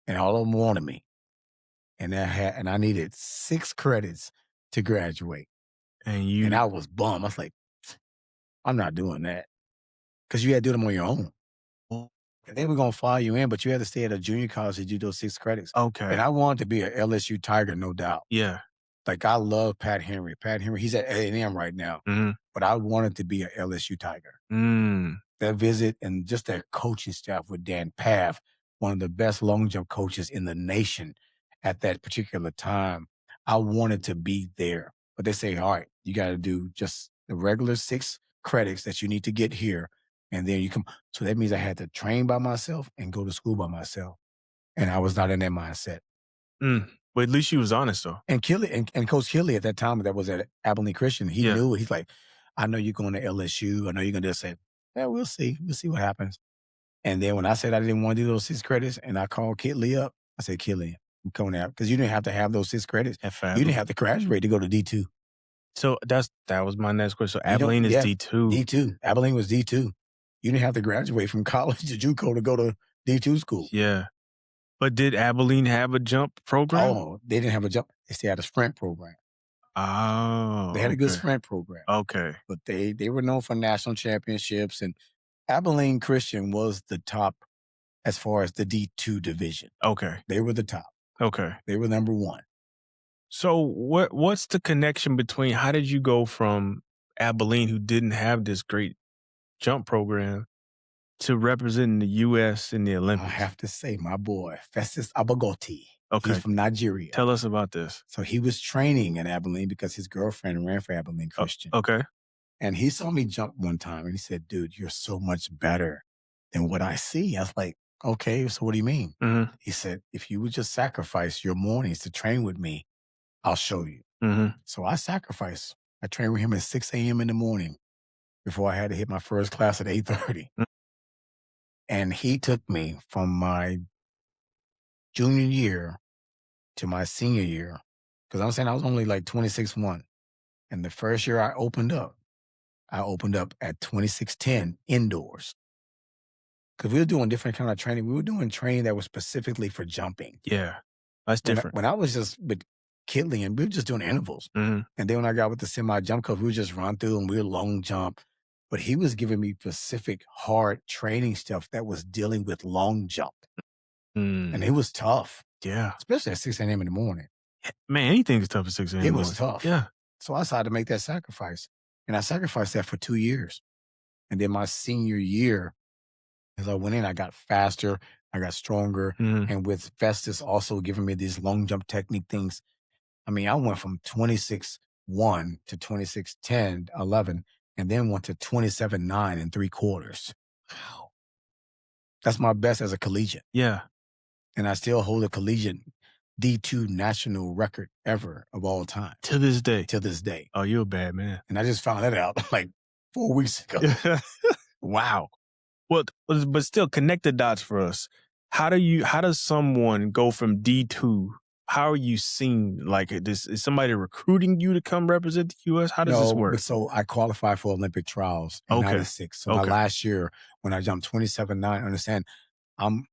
and all of them wanted me. And I needed 6 credits to graduate, and I was bummed. I was like, I'm not doing that because you had to do them on your own. And they were going to fly you in, but you had to stay at a junior college to do those 6 credits. Okay. And I wanted to be an LSU Tiger, no doubt. Yeah. Like, I love Pat Henry. Pat Henry, he's at A&M right now. Mhm. But I wanted to be an LSU Tiger. That visit and just that coaching staff with Dan Paff, one of the best long jump coaches in the nation at that particular time, I wanted to be there. But they say, all right, you got to do just the regular 6 credits that you need to get here. And then you come. So that means I had to train by myself and go to school by myself. And I was not in that mindset. But at least you was honest, though. And and Coach Kelly at that time that was at Abilene Christian, he knew it. He's like, I know you're going to LSU. I know you're going to just say, yeah, we'll see. We'll see what happens. And then when I said I didn't want to do those 6 credits and I called Kitley up, I said, Kitley, I'm coming out. Because you didn't have to have those 6 credits. You didn't have to graduate to go to D2. So that was my next question. So Abilene is D2. D2. Abilene was D2. You didn't have to graduate from college to JUCO to go to D2 school. Yeah. But did Abilene have a jump program? Oh, they didn't have a jump. They still had a sprint program. Oh. They had a good sprint program. Okay. But they were known for national championships. And Abilene Christian was the top as far as the D2 division. Okay. They were the top. Okay. They were number 1. So what's the connection between how did you go from Abilene, who didn't have this great jump program, to representing the U.S. in the Olympics? I have to say, my boy, Festus Abagoti. Okay. He's from Nigeria. Tell us about this. So he was training in Abilene because his girlfriend ran for Abilene Christian. Okay. And he saw me jump one time and he said, dude, you're so much better than what I see. I was like, okay, so what do you mean? Mm-hmm. He said, if you would just sacrifice your mornings to train with me, I'll show you. Mm-hmm. So I sacrificed. I trained with him at 6 a.m. in the morning before I had to hit my first class at 8:30. Mm-hmm. And he took me from my junior year to my senior year, because I'm saying I was only like 26.1. And the first year I opened up at 26.10 indoors. Because we were doing different kind of training. We were doing training that was specifically for jumping. Yeah. That's different. When I was just with Kitley and we were just doing intervals. Mm-hmm. And then when I got with the semi-jump coach, we would just run through and we would long jump. But he was giving me specific hard training stuff that was dealing with long jump. And it was tough. Yeah. Especially at 6 a.m. in the morning. Man, anything's tough at 6 a.m. It was tough. Yeah. So I decided to make that sacrifice. And I sacrificed that for 2 years. And then my senior year, as I went in, I got faster. I got stronger. And with Festus also giving me these long jump technique things, I mean, I went from 26-1 to 26-10, 11, and then went to 27-9 in 3/4. Wow. That's my best as a collegiate. Yeah. And I still hold a collegiate D2 national record ever of all time. To this day. To this day. Oh, you're a bad man. And I just found that out like 4 weeks ago. Wow. Well, but still connect the dots for us. How does someone go from D2? How are you seen? Like, is somebody recruiting you to come represent the U.S.? How does this work? So I qualified for Olympic trials in 96. So my last year when I jumped 27-9, understand, I'm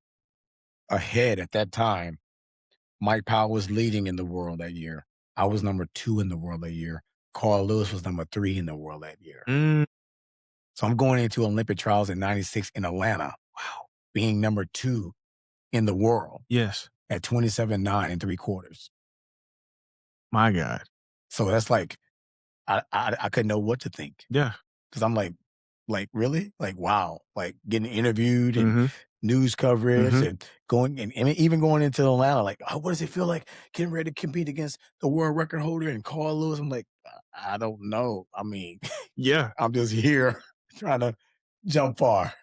ahead at that time. Mike Powell was leading in the world that year. I was number 2 in the world that year. Carl Lewis was number 3 in the world that year. So I'm going into Olympic trials in 96 in Atlanta. Wow. Being number 2 in the world. Yes. At 27-9 in 3/4. My God. So that's like, I couldn't know what to think. Yeah. Because I'm like, really? Like, wow. Like getting interviewed and news coverage and going and even going into Atlanta, like, oh, what does it feel like getting ready to compete against the world record holder and Carl Lewis? I'm like, I don't know. I mean, yeah, I'm just here trying to jump far.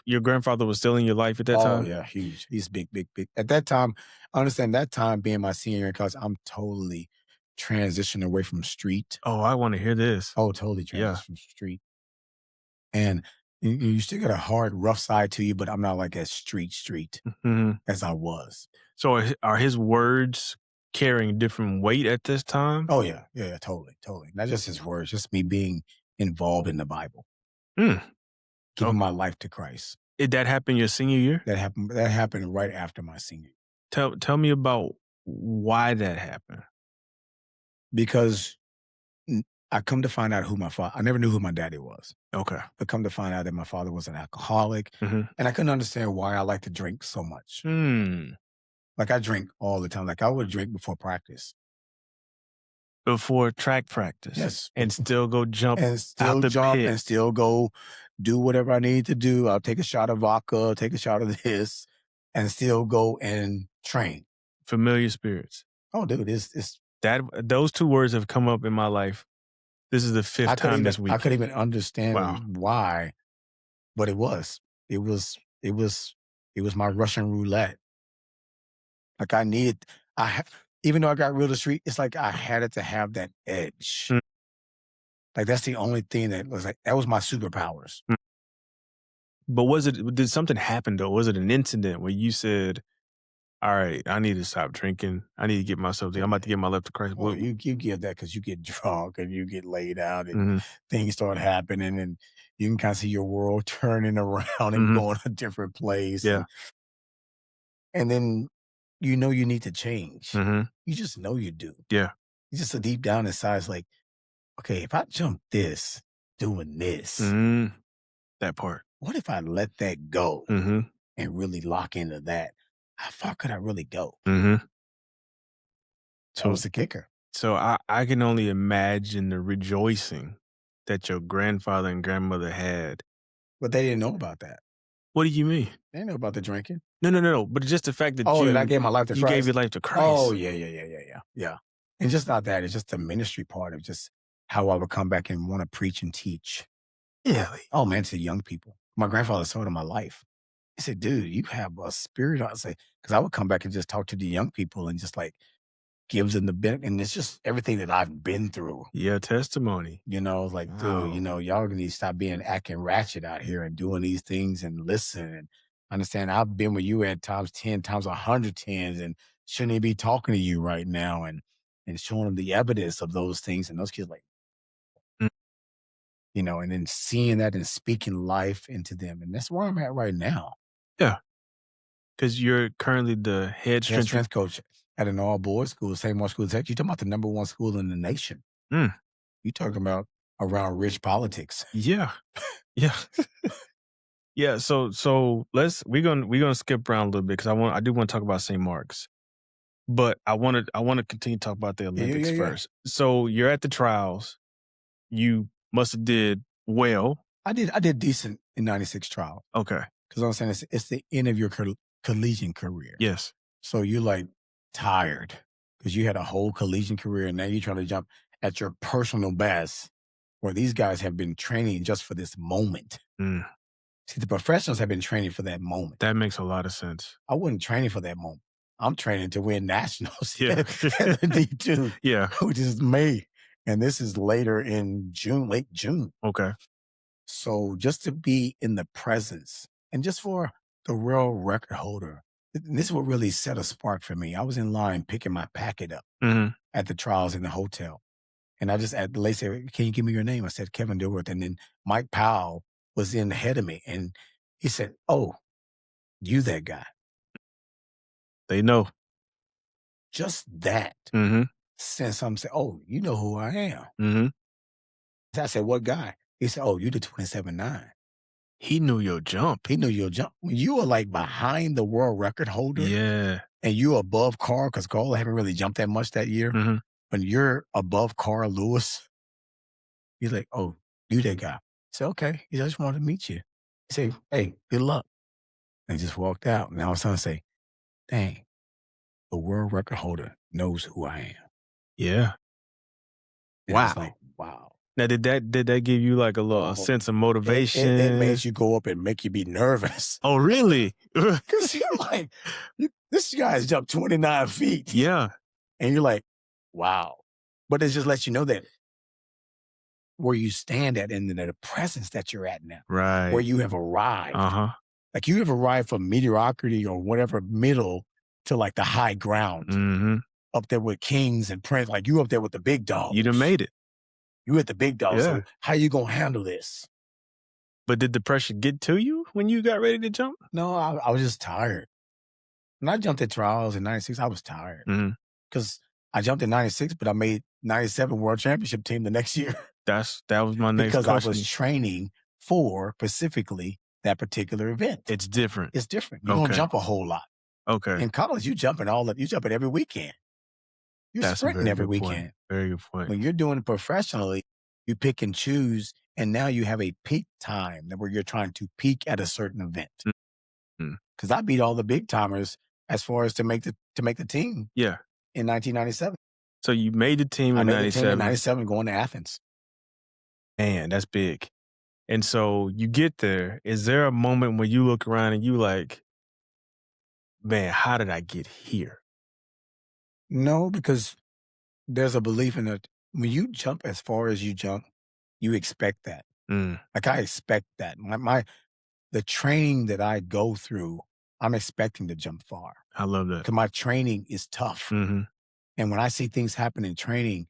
Your grandfather was still in your life at that time? Oh, yeah, huge. He's big. At that time, I understand that time being my senior year in college, I'm totally transitioning away from street. Oh, I want to hear this. Oh, totally transitioned from street. And you still got a hard, rough side to you, but I'm not like as street as I was. So are his words carrying different weight at this time? Oh, yeah, totally. Not just his words, just me being involved in the Bible. Giving my life to Christ. Did that happen your senior year? That happened right after my senior year. Tell me about why that happened. Because I come to find out who my father, I never knew who my daddy was. Okay. But come to find out that my father was an alcoholic. And I couldn't understand why I like to drink so much. Like I drink all the time. Like I would drink before practice. Before track practice? Yes. And still go jump and still jump pit. And still go do whatever I need to do. I'll take a shot of vodka, take a shot of this, and still go and train. Familiar spirits. Oh, dude, it's those 2 words have come up in my life. This is the 5th time this week. I couldn't even understand why, but it was my Russian roulette. Like even though I got real to street, it's like I had it to have that edge. Like that's the only thing that was like, that was my superpowers. But did something happen though? Was it an incident where you said, all right, I need to stop drinking. I need to get myself, I'm about to get my life to Christ. Well, you get that because you get drunk and you get laid out and things start happening and you can kind of see your world turning around and going a different place. Yeah. And then you know you need to change. You just know you do. Yeah. You just deep down inside is like, okay, if I jump this, doing this. That part. What if I let that go and really lock into that? How far could I really go? That was the kicker. So I can only imagine the rejoicing that your grandfather and grandmother had. But they didn't know about that. What do you mean? They didn't know about the drinking. No. But just the fact that that I gave my life to Christ. You gave your life to Christ. Oh, yeah. And just not that. It's just the ministry part of just how I would come back and want to preach and teach. Really? Oh, man, to young people. My grandfather told him my life. He said, dude, you have a spirit. I say, because I would come back and just talk to the young people and just like give them the benefit. And it's just everything that I've been through. Yeah, testimony. Like, dude, y'all need to stop acting ratchet out here and doing these things and listen and understand. I've been with you at times 10 times 100 times and shouldn't even be talking to you right now and showing them the evidence of those things. And those kids like, and then seeing that and speaking life into them. And that's where I'm at right now. Yeah. Because you're currently the head strength coach at an all-boys school, St. Mark's School of Tech. You're talking about the #1 school in the nation. You're talking about around rich politics. Yeah. Yeah. Yeah. So we're gonna skip around a little bit because I do want to talk about St. Mark's. But I want to continue to talk about the Olympics first. So you're at the trials. You must have did well. I did decent in 96 trial. Okay. Because I'm saying it's the end of your collegiate career. Yes. So you're like tired because you had a whole collegiate career and now you're trying to jump at your personal best where these guys have been training just for this moment. Mm, See, the professionals have been training for that moment. that makes a lot of sense. I wasn't training for that moment. I'm training to win nationals Yeah. at the D2, Yeah. which is May. And this is later in June, late June. Okay. So just to be in the presence and just for the world record holder, this is what really set a spark for me. I was in line picking my packet up Mm-hmm. at the trials in the hotel. And I just, the lady said, can you give me your name? I said, Kevin Dilworth. And then Mike Powell was in ahead of me. And he said, oh, you that guy. They know. Just that. Mm-hmm. Sent something, say, oh, you know who I am. Mm-hmm. I said, what guy? He said, oh, you the 27.9. He knew your jump. He knew your jump. When you were like behind the world record holder Yeah. and you're above Carl, because Carl haven't really jumped that much that year. Mm-hmm. When you're above Carl Lewis, he's like, oh, you that guy. I said, okay. He said, I just wanted to meet you. He said, hey, good luck. And he just walked out. And I was trying to say, dang, the world record holder knows who I am. Yeah. And I Wow. was like, wow. Now, did that give you like a sense of motivation? It makes you go up and make you be nervous. Oh, really? Because you're like, this guy's jumped 29 feet. Yeah. And you're like, wow. But it just lets you know that where you stand at and the presence that you're at now, Right. where you have arrived. Uh-huh. Like you have arrived from mediocrity or whatever middle to like the high ground. Mm-hmm. Up there with kings and prince. Like you up there with the big dogs. You done made it. You at the big dogs. Yeah. So how you going to handle this? But did the pressure get to you when you got ready to jump? No, I was just tired. When I jumped at trials in 96, I was tired. Because I jumped in 96, but I made 97 world championship team the next year. That was my next because question. I was training for specifically that particular event. It's different. It's different. You don't jump a whole lot. Okay. In college, you jumping every weekend. You're sprinting every weekend. Very good point. When you're doing it professionally, you pick and choose, and now you have a peak time where you're trying to peak at a certain event. Because I beat all the big timers as far as to make the team. Yeah. In 1997. So you made the team in 97. I made the team in 97 going to Athens. Man, that's big. And so you get there. Is there a moment when you look around and you like, man, how did I get here? No, because there's a belief in it. When you jump as far as you jump, you expect that. Like I expect that. The training that I go through, I'm expecting to jump far. I love that. Because my training is tough. And when I see things happen in training,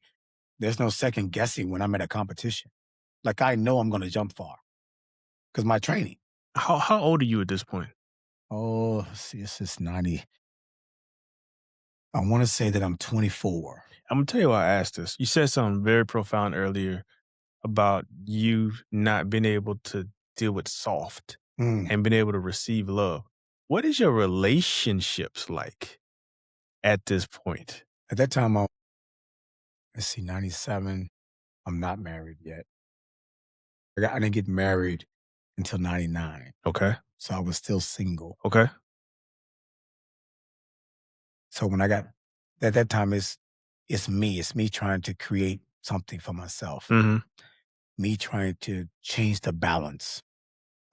there's no second guessing when I'm at a competition. Like I know I'm going to jump far because my training. How old are you at this point? Oh, let's see, this is 90. I want to say that I'm 24. I'm going to tell you why I asked this. You said something very profound earlier about you not being able to deal with soft and being able to receive love. What is your relationships like at this point? At that time, let's see, 97. I'm not married yet. I didn't get married until 99. Okay. So I was still single. Okay. So when I got, at that time, it's me. It's me trying to create something for myself. Me trying to change the balance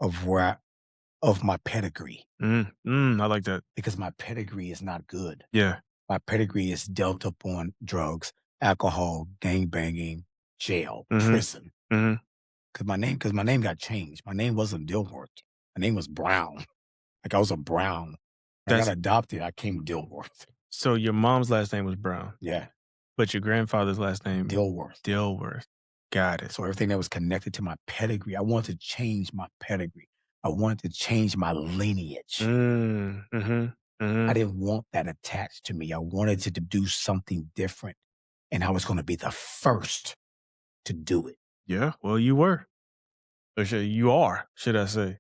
of my pedigree. I like that. Because my pedigree is not good. Yeah. My pedigree is dealt upon drugs, alcohol, gangbanging, jail, prison. Because my name got changed. My name wasn't Dilworth. My name was Brown. Like I was a Brown. When I got adopted, I came Dilworth. So your mom's last name was Brown. Yeah. But your grandfather's last name? Dilworth. Dilworth. Got it. So everything that was connected to my pedigree, I wanted to change my pedigree. I wanted to change my lineage. I didn't want that attached to me. I wanted to do something different. And I was going to be the first to do it. Yeah, well, you were. Or you are, should I say.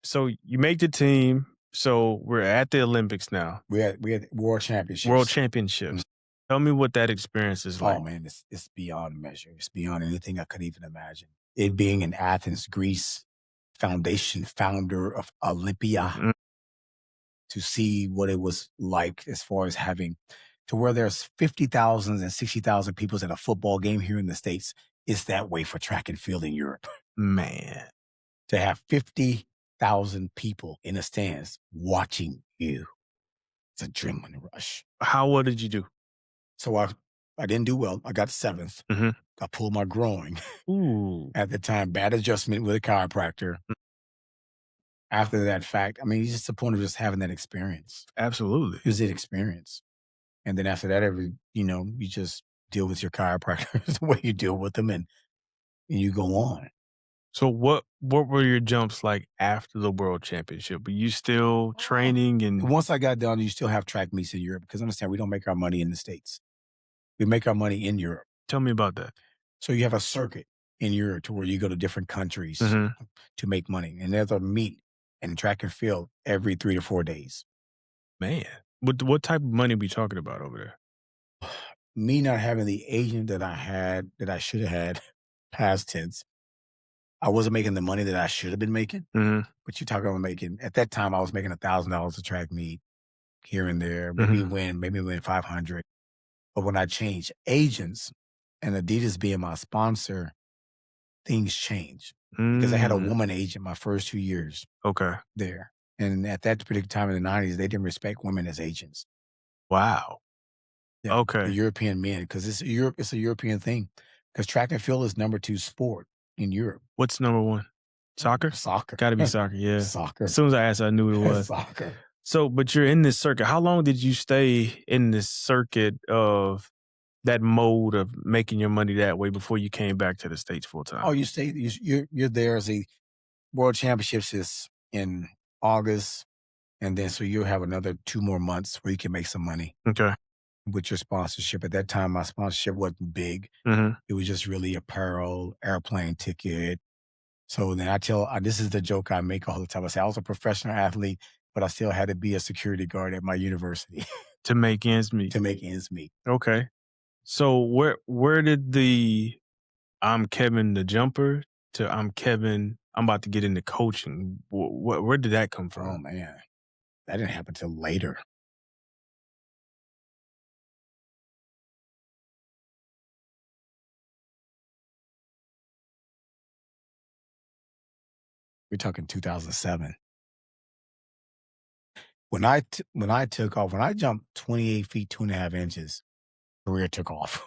So you make the team. So we're at the Olympics now. We had World Championships. World Championships. Tell me what that experience is like. Oh, man, it's beyond measure. It's beyond anything I could even imagine. It being in Athens, Greece, founder of Olympia. to see what it was like as far as having to where there's 50,000 and 60,000 people at a football game here in the States. It's that way for track and field in Europe. Man. To have 50,000 people in the stands watching you. It's adrenaline rush. How well did you do? So I didn't do well. I got 7th. Mhm. I pulled my groin. Ooh. At the time, bad adjustment with a chiropractor. After that fact, I mean, it's just the point of just having that experience. Absolutely. It was an experience. And then after that, you just deal with your chiropractor the way you deal with them and you go on. So what were your jumps like after the world championship? Were you still training and Once I got done, you still have track meets in Europe because understand we don't make our money in the States. We make our money in Europe. tell me about that? So you have a circuit in Europe to where you go to different countries Mhm. to make money. And there's a meet in track and field every 3 to 4 days. Man. What type of money we talking about over there? Me not having the agent that I had, that I should have had, past tense, I wasn't making the money that I should have been making. Mhm. But you talk about making, at that time, I was making $1,000 a track meet here and there, Mhm. maybe win 500. But when I changed agents and Adidas being my sponsor, things changed because I had a Mm. woman agent my first 2 years Okay. there. And at that particular time in the 90s, they didn't respect women as agents. Wow. Yeah, the Okay. European men, because it's a European thing. Because track and field is number 2 sport in Europe. What's number 1? Soccer? Soccer. Gotta be soccer, yeah. Soccer. As soon as I asked, I knew what it was. Soccer. So, but you're in this circuit. How long did you stay in this circuit of that mode of making your money that way before you came back to the States full time? Oh, you're there as a World Championships is in August, and then so you'll have another 2 more months where you can make some money Okay. with your sponsorship. At that time, my sponsorship wasn't big. Mhm. It was just really apparel, airplane ticket. So then this is the joke I make all the time. I say I was a professional athlete, but I still had to be a security guard at my university To make ends meet. to make ends meet. Okay. So where did the I'm Kevin the jumper to I'm Kevin, I'm about to get into coaching, where did that come Oh from? man, that didn't happen till later. We're talking 2007. When I took off, when I jumped 28 feet, 2.5 inches, career took off.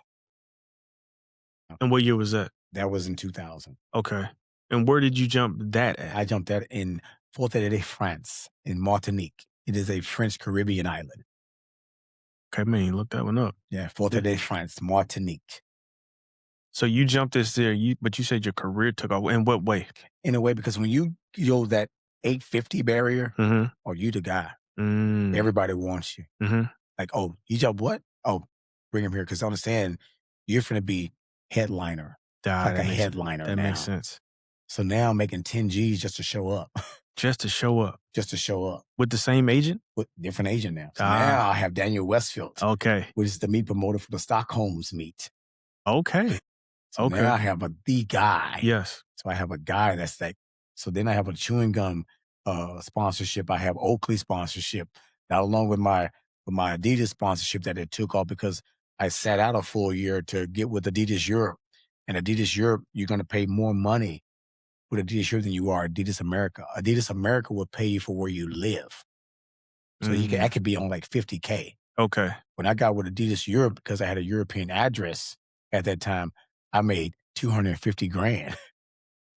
And what year was that? That was in 2000. Okay. And where did you jump that at? I jumped that in Forêt, France, in Martinique. It is a French Caribbean island. Okay, man, look that one up. Yeah, Forêt, France, Martinique. So you jumped this there, but you said your career took off. In what way? In a way, because when you go that 850 barrier, Mhm. oh, you the guy. Mm. Everybody wants you. Mhm. Like, oh, you jump what? Oh, bring him here. Because understand, you're going to be headliner. Ah, Like that a makes headliner that now. makes sense. So now I'm making 10 G's just to show up. Just to show up. Just to show up. With the same agent? With different agent now. So Ah. now I have Daniel Westfield, Okay. which is the meat promoter for the Stockholm's meet. Okay. So now I have the guy. Yes. So I have a guy that's like, so then I have a chewing gum sponsorship. I have Oakley sponsorship, not along with my Adidas sponsorship that it took off because I sat out a full year to get with Adidas Europe. And Adidas Europe, you're going to pay more money with Adidas Europe than you are Adidas America. Adidas America will pay you for where you live. So that could be on like $50K. Okay. When I got with Adidas Europe, because I had a European address at that time, I made $250,000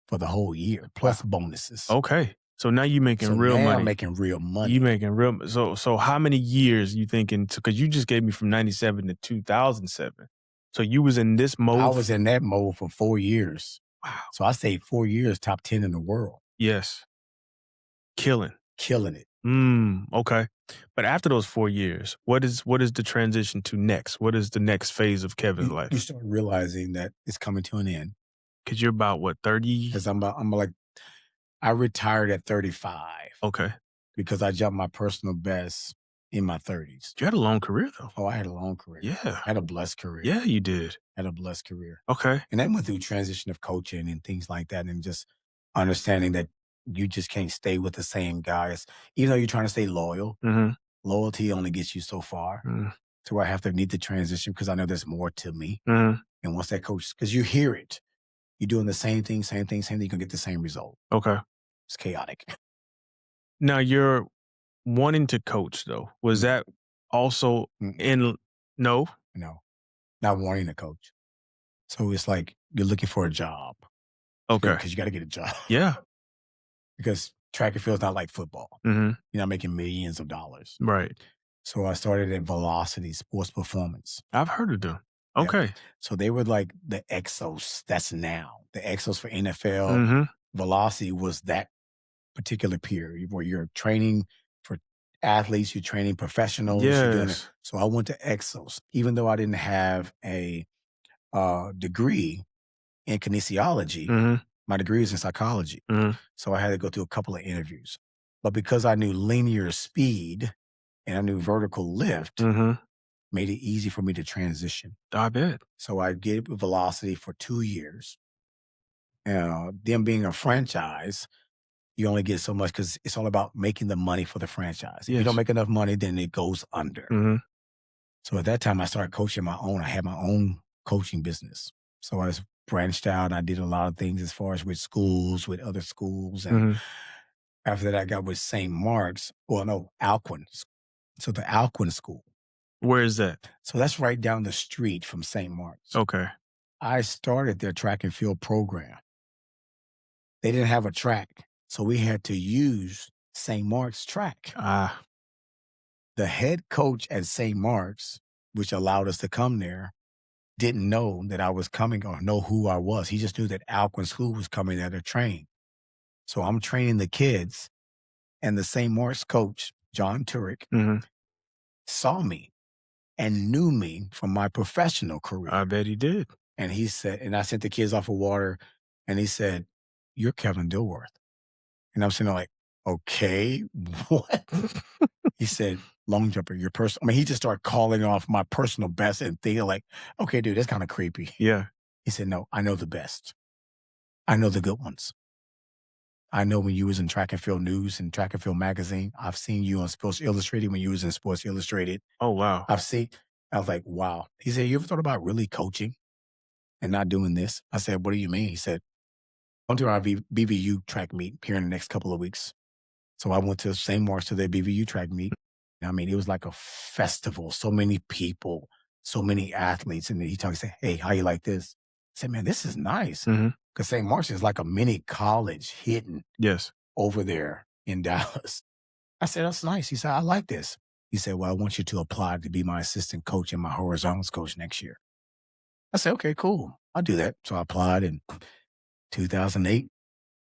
for the whole year, plus bonuses. Okay. So now you making So real now money. I'm making real money. You making real. So how many years you thinking? Because you just gave me from 97 to 2007. So you was in this mode. I was in that mode for 4 years. Wow. So I stayed 4 years, top 10 in the world. Yes. Killing it. Okay. But after those 4 years, what is the transition to next? What is the next phase of Kevin's life? You start realizing that it's coming to an end. Because you're about what, 30? Because I'm like, I retired at 35. Okay. Because I jumped my personal best in my 30s. You had a long career though. Oh, I had a long career. Yeah. I had a blessed career. Yeah, you did. I had a blessed career. Okay. And that went through transition of coaching and things like that, and just understanding that you just can't stay with the same guys. Even though you're trying to stay loyal, Mm-hmm. loyalty only gets you so far. Mm-hmm. To where I have to need to transition because I know there's more to me. Mm-hmm. And once that coach, because you hear it, you're doing the same thing, you're gonna get the same result. Okay. It's chaotic. Now you're wanting to coach though. Was Mm. that also Mm-mm. no? No, not wanting to coach. So it's like you're looking for a job. Okay. Because you got to get a job. Yeah. Because track and field is not like football. Mm-hmm. You're not making millions of dollars. Right. So I started at Velocity Sports Performance. I've heard of them. Yep. Okay. So they were like the Exos. That's now the Exos for NFL. Mm-hmm. Velocity was that particular period where you're training for athletes, you're training professionals, you're doing it. Yes. So I went to Exos, even though I didn't have a degree in kinesiology. Mm-hmm. My degree is in psychology. Mm-hmm. So I had to go through a couple of interviews. But because I knew linear speed and I knew vertical lift, Mm-hmm. made it easy for me to transition. I bet. So I did Velocity for 2 years. Them being a franchise, you only get so much because it's all about making the money for the franchise. If you Yes. don't make enough money, then it goes under. Mm-hmm. So at that time, I started coaching my own. I had my own coaching business. So I was branched out. I did a lot of things as far as with schools, with other schools. And Mm-hmm. after that, I got with St. Mark's. Well, no, Alcuin. So the Alcuin School. Where is that? So that's right down the street from St. Mark's. Okay. I started their track and field program. They didn't have a track, so we had to use St. Mark's track. Ah. The head coach at St. Mark's, which allowed us to come there, didn't know that I was coming or know who I was. He just knew that Alcuin School was coming there to train. So I'm training the kids, and the St. Mark's coach, John Turek, Mm-hmm. saw me and knew me from my professional career. I bet he did. And he said, and I sent the kids off of water, and he said, "You're Kevin Dilworth." And I'm sitting there like, okay, what? He said, "Long jumper, your personal." I mean, he just started calling off my personal best and thinking like, okay, dude, that's kind of creepy. Yeah. He said, "No, I know the best. I know the good ones. I know when you was in Track and Field News and Track and Field Magazine. I've seen you on Sports Illustrated when you was in Sports Illustrated. Oh, wow. I was like, wow." He said, "You ever thought about really coaching and not doing this?" I said, "What do you mean?" He said, "Come to our BVU track meet here in the next couple of weeks." So I went to St. Mark's to their BVU track meet. I mean, it was like a festival. So many people, so many athletes. And then he said, "Hey, how you like this?" I said, "Man, this is nice." Mm-hmm. Because St. Mark's is like a mini college hidden Yes. over there in Dallas. I said, "That's nice." He said, "I like this." He said, "Well, I want you to apply to be my assistant coach and my horizontals coach next year." I said, "Okay, cool. I'll do that." So I applied in 2008.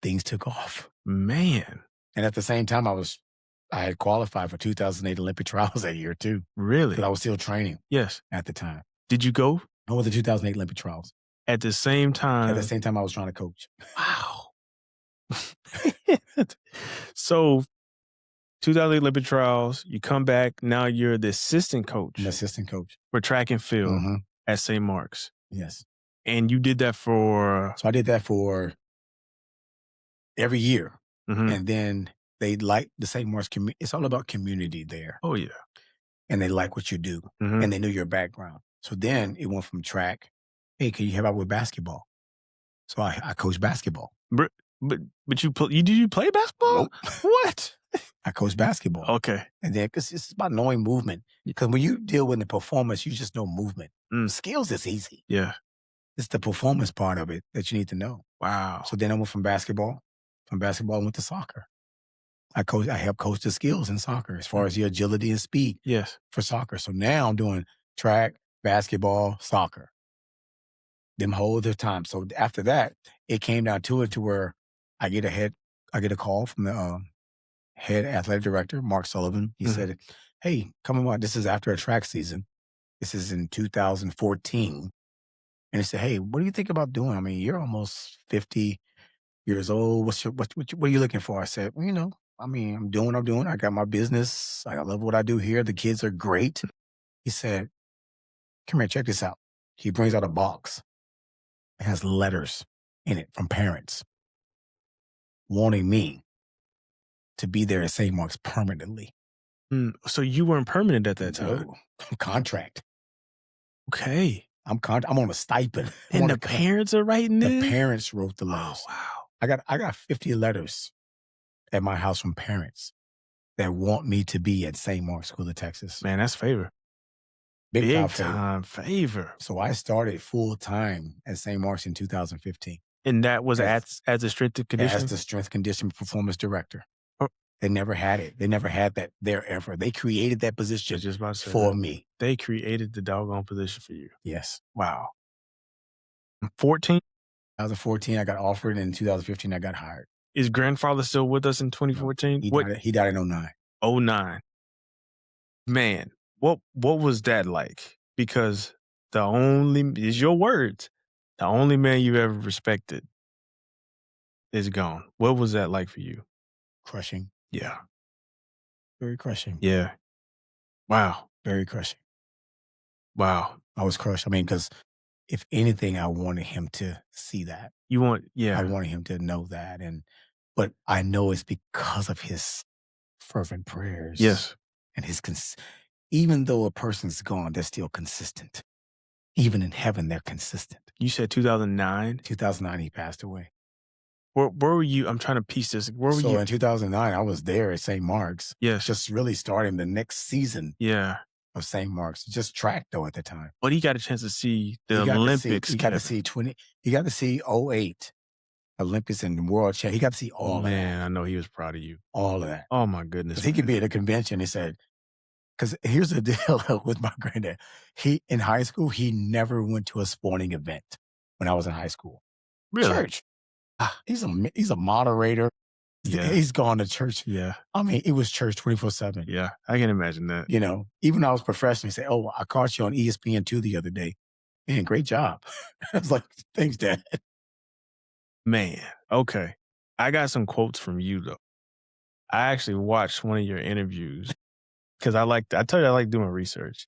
Things took off. Man. And at the same time, I had qualified for 2008 Olympic trials that year too. Really? Because I was still training Yes. at the time. Did you go I went to 2008 Olympic trials. at the same time? At the same time I was trying to coach. Wow. So 2008 Olympic trials, you come back, now you're the assistant coach I'm an assistant coach. for track and field Mhm. at St. Mark's. Yes. And you did that for So I did that for every year. Mhm. And then they like the St. Mark's community. It's all about community there. Oh, yeah. And they like what you do. Mhm. And they knew your background. So then it went from track, "Hey, can you help out with basketball?" So I coached basketball. But did you play basketball? Nope. What? I coached basketball. Okay. And then, because it's about knowing movement. Because when you deal with the performance, you just know movement. Mm. Skills is easy. Yeah. It's the performance part of it that you need to know. Wow. So then I went from basketball. From basketball, I went to soccer. I helped coach the skills in soccer as far as the agility and speed Yes. for soccer. So now I'm doing track, basketball, soccer. Them whole other time. So after that, it came down to it to where I get a call from the head athletic director, Mark Sullivan. He Mhm. said, "Hey, come on." This is after a track season. This is in 2014. And he said, "Hey, what do you think about doing? I mean, you're almost 50 years old. What are you looking for?" I said, "Well, I mean, I'm doing what I'm doing. I got my business. I love what I do here. The kids are great." He said, "Come here, check this out." He brings out a box. It has letters in it from parents wanting me to be there at St. Mark's permanently. So you weren't permanent at that time? No, contract. Okay. I'm on a stipend. And the parents are writing The this? parents wrote the Oh, letters. wow. I got 50 letters at my house from parents that want me to be at St. Mark's School of Texas. Man, that's favor. Big time favor. So I started full time at St. Mark's in 2015. And that was as a strength and conditioning? As the strength conditioning performance director. Oh. They never had it. They never had that there ever. They created that position Just about to say for that. me. They created the doggone position for you. Yes. Wow. 14? 2014, I got offered. And in 2015, I got hired. Is grandfather still with us in 2014? He died in 09. 09. Man, what was that like? Because is your words, the only man you ever respected is gone. What was that like for you? Crushing. Yeah. Very crushing. Yeah. Wow. Very crushing. Wow. I was crushed. I mean, because if anything, I wanted him to see that. I wanted him to know that. But I know it's because of his fervent prayers. Yes. And even though a person's gone, they're still consistent. Even in heaven, they're consistent. You said 2009? 2009, he passed away. Where were you? I'm trying to piece this. Where were you? So in 2009, I was there at St. Mark's. Yes. Just really starting the next season Yeah. of St. Mark's. Just track, though, at the time. But he got a chance to see the Olympics. He got to see 08 Olympics and World Champ. He got to see all of that. Man, I know he was proud of you. All of that. Oh, my goodness. He could be at a convention. He said, because here's the deal with my granddad. In high school, he never went to a sporting event when I was in high school. Really? Church. He's a moderator. Yeah. He's gone to church. Yeah. I mean, it was church 24/7. Yeah, I can imagine that. You know, even when I was professional, he said, "Oh, I caught you on ESPN2 the other day. Man, great job." I was like, "Thanks, Dad." Man, okay. I got some quotes from you, though. I actually watched one of your interviews because I tell you, I like doing research.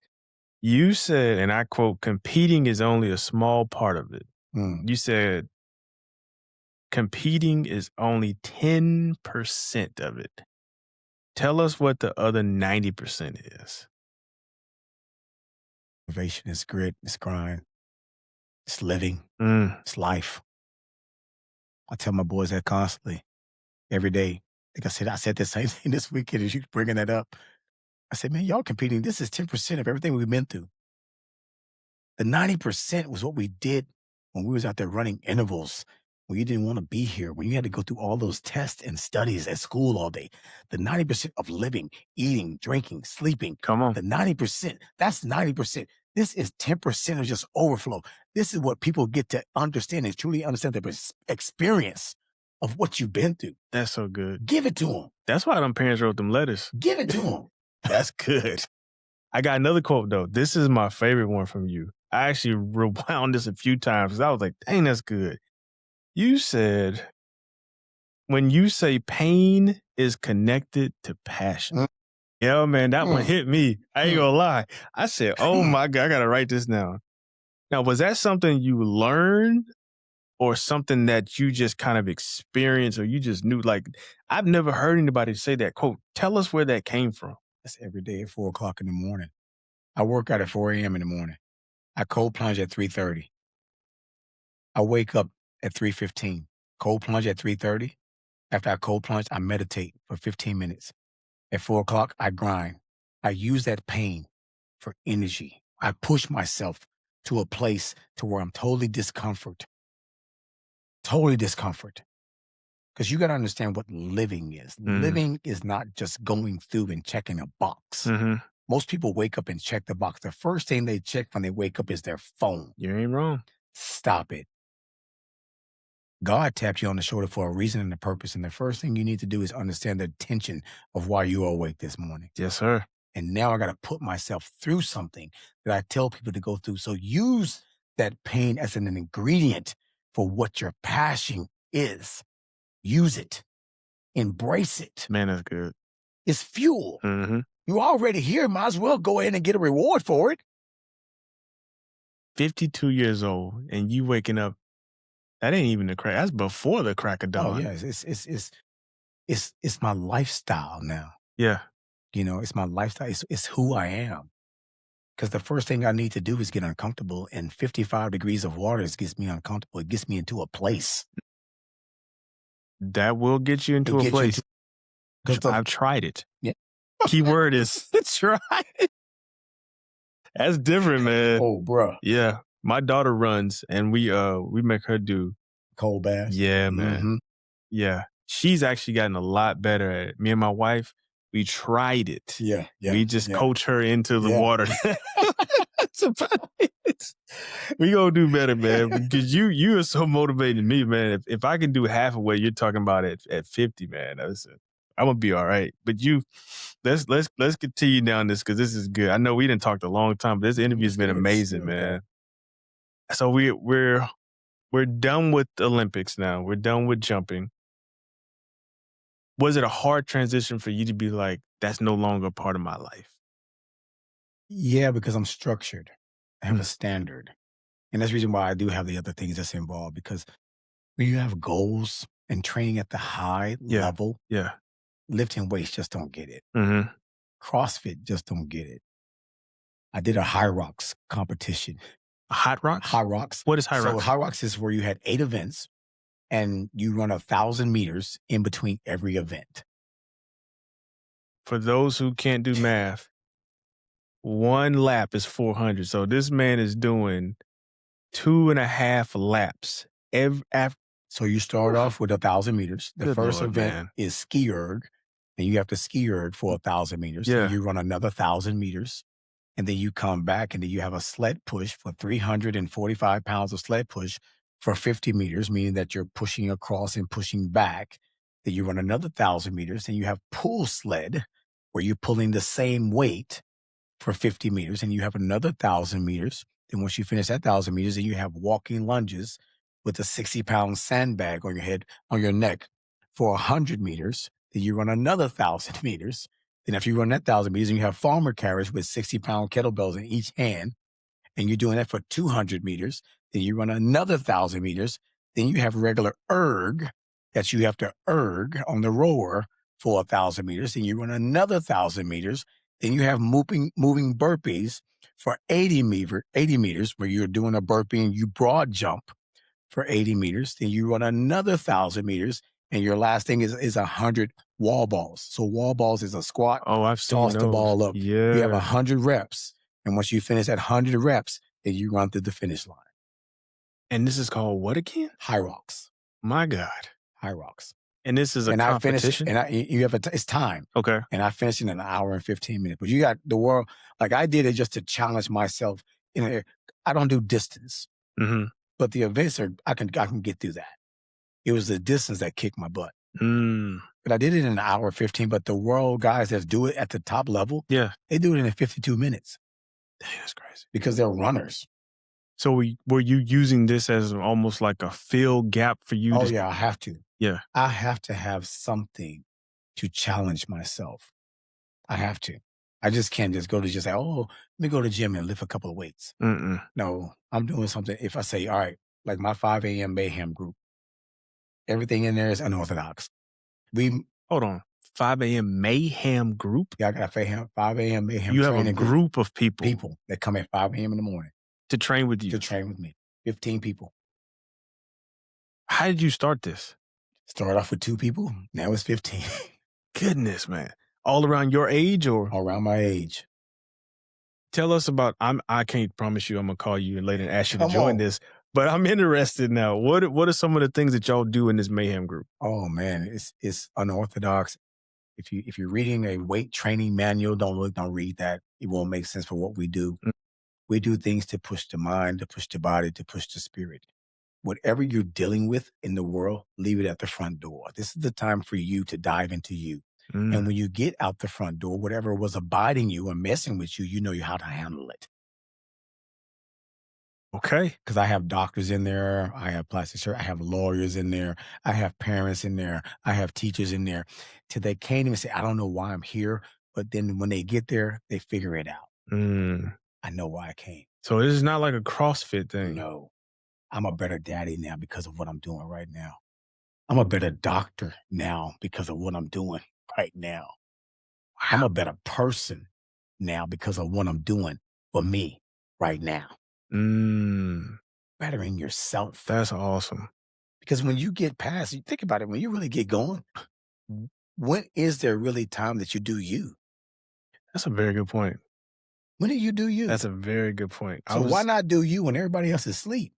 You said, and I quote, "Competing is only a small part of it." You said, "Competing is only 10% of it." Tell us what the other 90% is. Motivation is grit, it's grind, it's living, it's life. I tell my boys that constantly, every day. Like I said the same thing this weekend as you bringing that up. I said, man, y'all competing. This is 10% of everything we've been through. The 90% was what we did when we was out there running intervals, when you didn't want to be here, when you had to go through all those tests and studies at school all day. The 90% of living, eating, drinking, sleeping. Come on. The 90%, that's 90%. This is 10% of just overflow. This is what people get to understand and truly understand the experience of what you've been through. That's so good. Give it to them. That's why them parents wrote them letters. Give it to them. That's good. I got another quote, though. This is my favorite one from you. I actually rewound this a few times because I was like, dang, that's good. You said, when you say pain is connected to passion. Yeah, man, that one hit me. I ain't gonna lie. I said, oh my God, I gotta write this down. Now, was that something you learned or something that you just kind of experienced or you just knew? Like, I've never heard anybody say that quote. Tell us where that came from. That's every day at 4 o'clock in the morning. I work out at 4 a.m. in the morning. I cold plunge at 3:30. I wake up at 3:15. Cold plunge at 3:30. After I cold plunge, I meditate for 15 minutes. At 4 o'clock, I grind. I use that pain for energy. I push myself to a place to where I'm totally discomfort. Totally discomfort. Because you got to understand what living is. Living is not just going through and checking a box. Most people wake up and check the box. The first thing they check when they wake up is their phone. You ain't wrong. Stop it. God tapped you on the shoulder for a reason and a purpose. And the first thing you need to do is understand the intention of why you are awake this morning. Yes, sir. And now I got to put myself through something that I tell people to go through. So use that pain as an ingredient for what your passion is. Use it. Embrace it. Man, that's good. It's fuel. You're already here. Might as well go in and get a reward for it. 52 years old and you waking up. That ain't even the crack. That's before the crack of dawn. Oh, yeah. It's it's my lifestyle now. Yeah. You know, it's my lifestyle. It's who I am. Because the first thing I need to do is get uncomfortable, and 55 degrees of water gets me uncomfortable. It gets me into a place. That will get you It into a gets you place. into because of I've tried it. yeah. Key word is try it. That's different, man. Oh, bruh. Yeah. My daughter runs and we make her do. Cold baths. Yeah, man. Mm-hmm. Yeah. She's actually gotten a lot better at it. Me and my wife, we tried it. Yeah, yeah, We just yeah, coach her into the yeah. water. That's about it. We gonna do better, man. Because you are so motivating me, man. If I can do half of what you're talking about at 50, man, I'm gonna be all right. But let's continue down this because this is good. I know we didn't talk a long time, but this interview's been amazing, man. So we're done with the Olympics now. We're done with jumping. Was it a hard transition for you to be like, that's no longer a part of my life? Yeah, because I'm structured. I have Mm. a standard. And that's the reason why I do have the other things that's involved because when you have goals and training at the high Yeah. level, Yeah. lifting weights just don't get it. Mm-hmm. CrossFit just don't get it. I did a high rocks competition. Hot rocks? High rocks. What is high So rocks? high rocks is where you had 8 events and you run 1,000 meters in between every event. For those who can't do math, one lap is 400. So this man is doing 2.5 laps. So you start off with 1,000 meters. The Good first Lord, event man. is ski erg, and you have to ski erg for 1,000 meters. Yeah. And you run another 1,000 meters, and then you come back, and then you have a sled push for 345 pounds of sled push for 50 meters, meaning that you're pushing across and pushing back. Then you run another 1,000 meters, and you have pull sled, where you're pulling the same weight for 50 meters, and you have another 1,000 meters. Then once you finish that 1,000 meters, then you have walking lunges with a 60-pound sandbag on your head, on your neck for 100 meters. Then you run another 1,000 meters. Then after you run that 1,000 meters, and you have farmer carriage with 60-pound kettlebells in each hand, and you're doing that for 200 meters. Then you run another 1,000 meters. Then you have regular erg that you have to erg on the rower for 1,000 meters. Then you run another 1,000 meters. Then you have moving burpees for 80 meters, where you're doing a burpee and you broad jump for 80 meters. Then you run another 1,000 meters. And your last thing is 100 wall balls. So wall balls is a squat, Oh, I've seen toss those. the ball up. Yeah. You have 100 reps. And once you finish at 100 reps, then you run through the finish line. And this is called what again? High rocks. My God. High rocks. And this is a And I finished, competition? and you have it's time. Okay. And I finished in an hour and 15 minutes. But you got the world, like I did it just to challenge myself. I don't do distance, Mm-hmm. but the events I can get through that. It was the distance that kicked my butt. Mm. But I did it in an hour 15. But the world guys that do it at the top level, Yeah. they do it in 52 minutes Dang, that's crazy. because they're runners. So were you using this as almost like a fill gap for you? Oh, yeah, I have to. Yeah. I have to have something to challenge myself. I have to. I just can't just go to just say, oh, let me go to the gym and lift a couple of weights. Mm-mm. No, I'm doing something. If I say, all right, like my 5 a.m. mayhem group, everything in there is unorthodox. Hold on. 5 a.m. mayhem group? Yeah, I got a 5 a.m. mayhem You have a training group of people that come at 5 a.m. in the morning to train with you. to train with me. 15 people. How did you start this? Started off with 2 people. Now it's 15. Goodness, man. All around your age or? Around my age. Tell us about, I can't promise you I'm going to call you later and ask you to Come join on. this, but I'm interested now. What are some of the things that y'all do in this mayhem group? Oh man, it's unorthodox. If you're reading a weight training manual, don't read that. It won't make sense for what we do. Mm. We do things to push the mind, to push the body, to push the spirit. Whatever you're dealing with in the world, leave it at the front door. This is the time for you to dive into you. Mm. And when you get out the front door, whatever was abiding you or messing with you, you know how to handle it. Okay. Because I have doctors in there, I have plastic surgeons, I have lawyers in there, I have parents in there, I have teachers in there. Till they can't even say, I don't know why I'm here. But then when they get there, they figure it out. Mm. I know why I came. So this is not like a CrossFit thing. No, I'm a better daddy now because of what I'm doing right now. I'm a better doctor now because of what I'm doing right now. I'm a better person now because of what I'm doing for me right now. Mm, Bettering yourself. that's awesome. Because when you get past, you think about it, when you really get going, when is there really time that you do you? That's a very good point. When do you do you? That's a very good point. So why not do you when everybody else is asleep?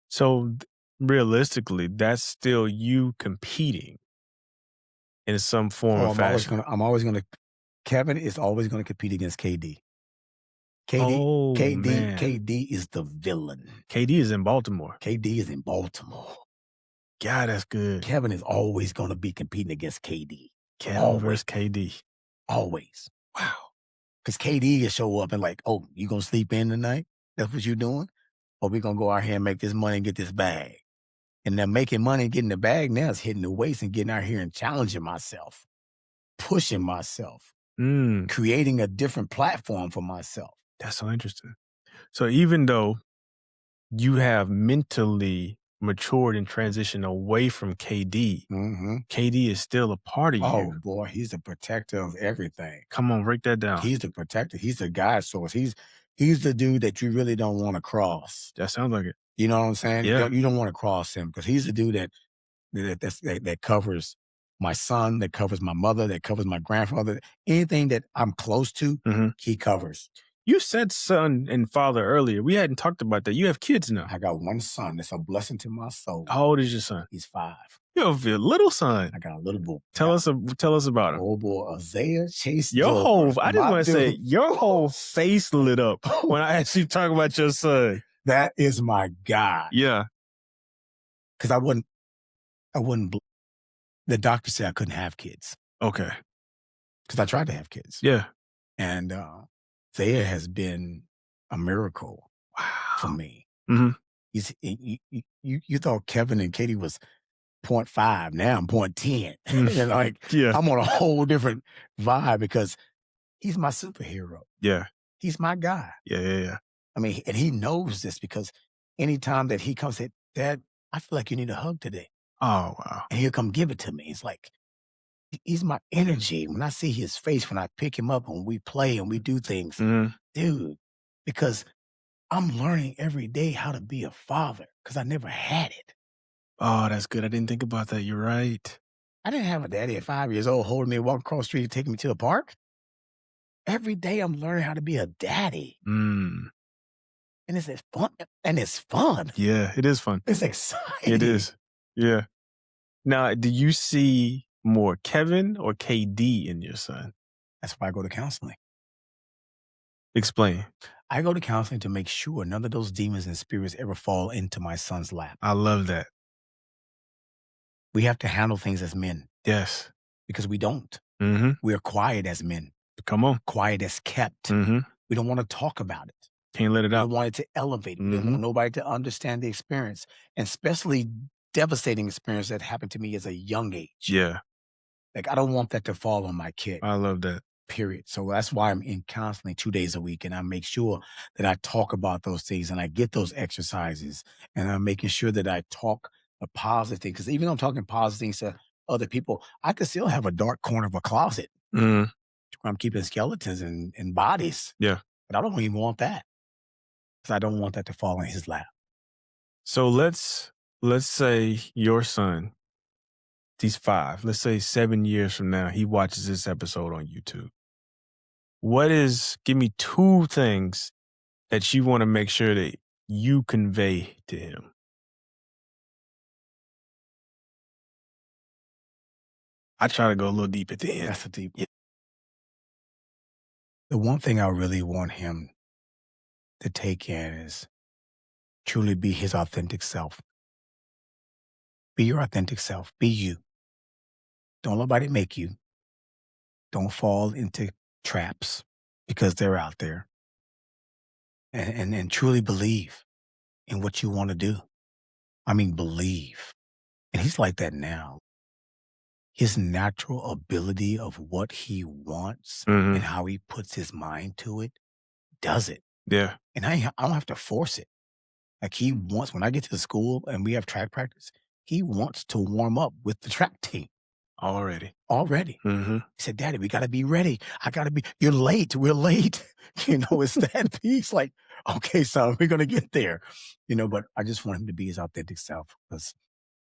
So realistically, that's still you competing in some form Oh, or fashion. I'm always gonna Kevin is always gonna compete against KD. Oh man, KD is the villain. KD is in Baltimore. KD is in Baltimore. God, that's good. Kevin is always gonna be competing against KD. Kevin Always. versus KD. Always. Wow. Because KD will show up and like, oh, you gonna sleep in tonight? That's what you doing? Or we gonna go out here and make this money and get this bag. And then making money and getting the bag now is hitting the weights and getting out here and challenging myself, pushing myself, Mm, creating a different platform for myself. that's so interesting. So even though you have mentally matured and transitioned away from KD, Mm-hmm. KD is still a part of Oh you. boy, he's the protector of everything. Come on, break that down. He's the protector. He's the guide source. He's the dude that you really don't want to cross. That sounds like it. You know what I'm saying? Yeah. You don't want to cross him because he's the dude that covers my son, that covers my mother, that covers my grandfather. Anything that I'm close to, Mhm. he covers. You said son and father earlier. We hadn't talked about that. You have kids now. I got one son that's a blessing to my soul. How old is your son? He's 5. You have a little son. I got a little boy. Tell us about him. Old boy, Isaiah Chase. Your Dilworth, whole, I just my want to say, dude. your whole face lit up when I asked you to talk about your son. That is my guy. Yeah. Because I wouldn't. The doctor said I couldn't have kids Okay. because I tried to have kids. Yeah. And Isaiah has been a miracle for Wow. me. Mhm. You thought Kevin and Katie was 0.5. Now I'm 0.10. And like, Yeah. I'm on a whole different vibe because he's my superhero. Yeah. He's my guy. Yeah. I mean, and he knows this because anytime that he comes and Dad, I feel like you need a hug today. Oh, wow. And he'll come give it to me. It's like, he's my energy. When I see his face, when I pick him up and we play and we do things, Mhm. dude, because I'm learning every day how to be a father because I never had it. Oh, that's good. I didn't think about that. You're right. I didn't have a daddy at 5 years old holding me, walking across the street, taking me to the park. Every day I'm learning how to be a daddy. Mm. And it's fun. And it's fun. Yeah, it is fun. It's exciting. It is. Yeah. Now, do you see more Kevin or KD in your son? That's why I go to counseling. Explain. I go to counseling to make sure none of those demons and spirits ever fall into my son's lap. I love that. We have to handle things as men Yes. because we don't. Mm-hmm. We are quiet as men, Come on. quiet as kept. Mm-hmm. We don't want to talk about it. Can't let it We out. don't want it to elevate. We don't Mhm. want nobody to understand the experience, and especially devastating experience that happened to me as a young age. Yeah. Like, I don't want that to fall on my kid, I love that. period. So that's why I'm in counseling 2 days a week, and I make sure that I talk about those things and I get those exercises, and I'm making sure that I talk the positive things. Because even though I'm talking positive things to other people, I could still have a dark corner of a closet Mm. where I'm keeping skeletons and bodies. Yeah. But I don't even want that because I don't want that to fall in his lap. So let's say your son, he's 5. Let's say 7 years from now, he watches this episode on YouTube. Give me 2 things that you want to make sure that you convey to him? I try to go a little deep at the end. That's a deep. Yeah. The one thing I really want him to take in is truly be his authentic self. Be your authentic self. Be you. Don't let nobody make you. Don't fall into traps because they're out there. And truly believe in what you want to do. I mean, believe. And he's like that now. His natural ability of what he wants Mhm. and how he puts his mind to it does it. Yeah. And I don't have to force it. Like, he wants, when I get to the school and we have track practice, he wants to warm up with the track team Already. already. Mm-hmm. He said, Daddy, we got to be ready. You're late. We're late. It's that piece like, okay, son, we're going to get there. But I just want him to be his authentic self because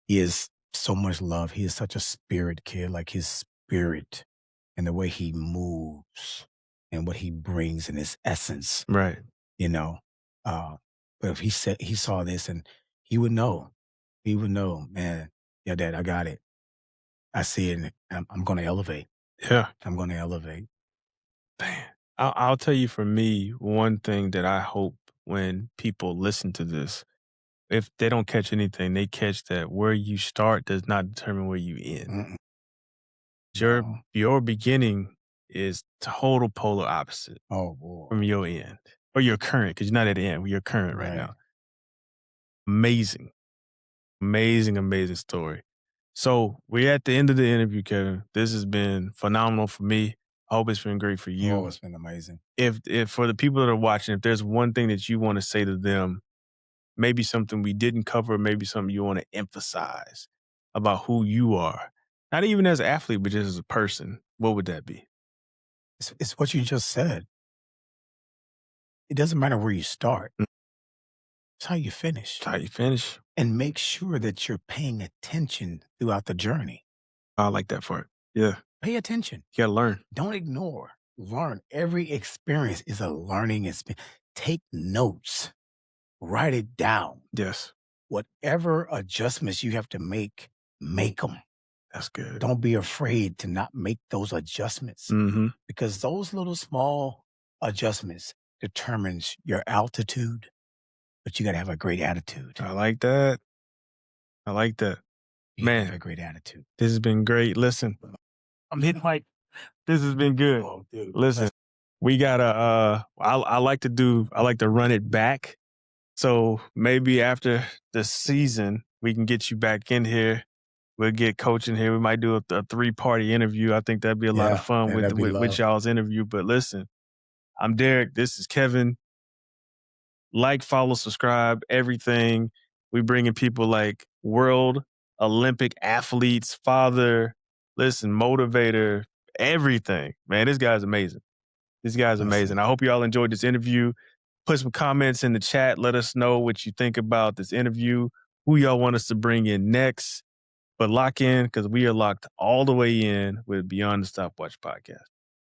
he is so much love. He is such a spirit kid, like his spirit and the way he moves and what he brings in his essence, Right. But if he saw this and he would know, man, yeah, Dad, I got it. I see it and I'm going to elevate. Yeah. I'm going to elevate. Man, I'll tell you for me, one thing that I hope when people listen to this, if they don't catch anything, they catch that where you start does not determine where you end. Mm-mm. Your No. your beginning is total polar opposite Oh, boy. from your end or your current, because you're not at the end. You're current right now. Amazing, amazing, amazing story. So we're at the end of the interview, Kevin. This has been phenomenal for me. I hope it's been great for you. Oh, it's been amazing. If for the people that are watching, if there's one thing that you want to say to them, maybe something we didn't cover, maybe something you want to emphasize about who you are, not even as an athlete, but just as a person, what would that be? It's what you just said. It doesn't matter where you start. It's how you finish. It's how you finish. And make sure that you're paying attention throughout the journey. I like that part. Yeah. Pay attention. You gotta learn. Don't ignore. Learn. Every experience is a learning experience. Take notes. Write it down. Yes. Whatever adjustments you have to make them. That's good. Don't be afraid to not make those adjustments Mm-hmm. because those little small adjustments determines your altitude, but you got to have a great attitude. I like that. I like that. You Man, have a great attitude. This has been great. Listen, I'm hitting like, this has been good. Oh, dude. Listen, we gotta, I like to run it back. So maybe after the season, we can get you back in here. We'll get coaching here. We might do a 3-party interview. I think that'd be a lot of fun with y'all's interview. But listen, I'm Derrick. This is Kevin. Like, follow, subscribe, everything. We bringing people like world Olympic athletes, father, motivator, everything. Man, this guy's amazing. This guy's amazing. I hope you all enjoyed this interview. Put some comments in the chat. Let us know what you think about this interview, who y'all want us to bring in next. But lock in because we are locked all the way in with Beyond the Stopwatch podcast.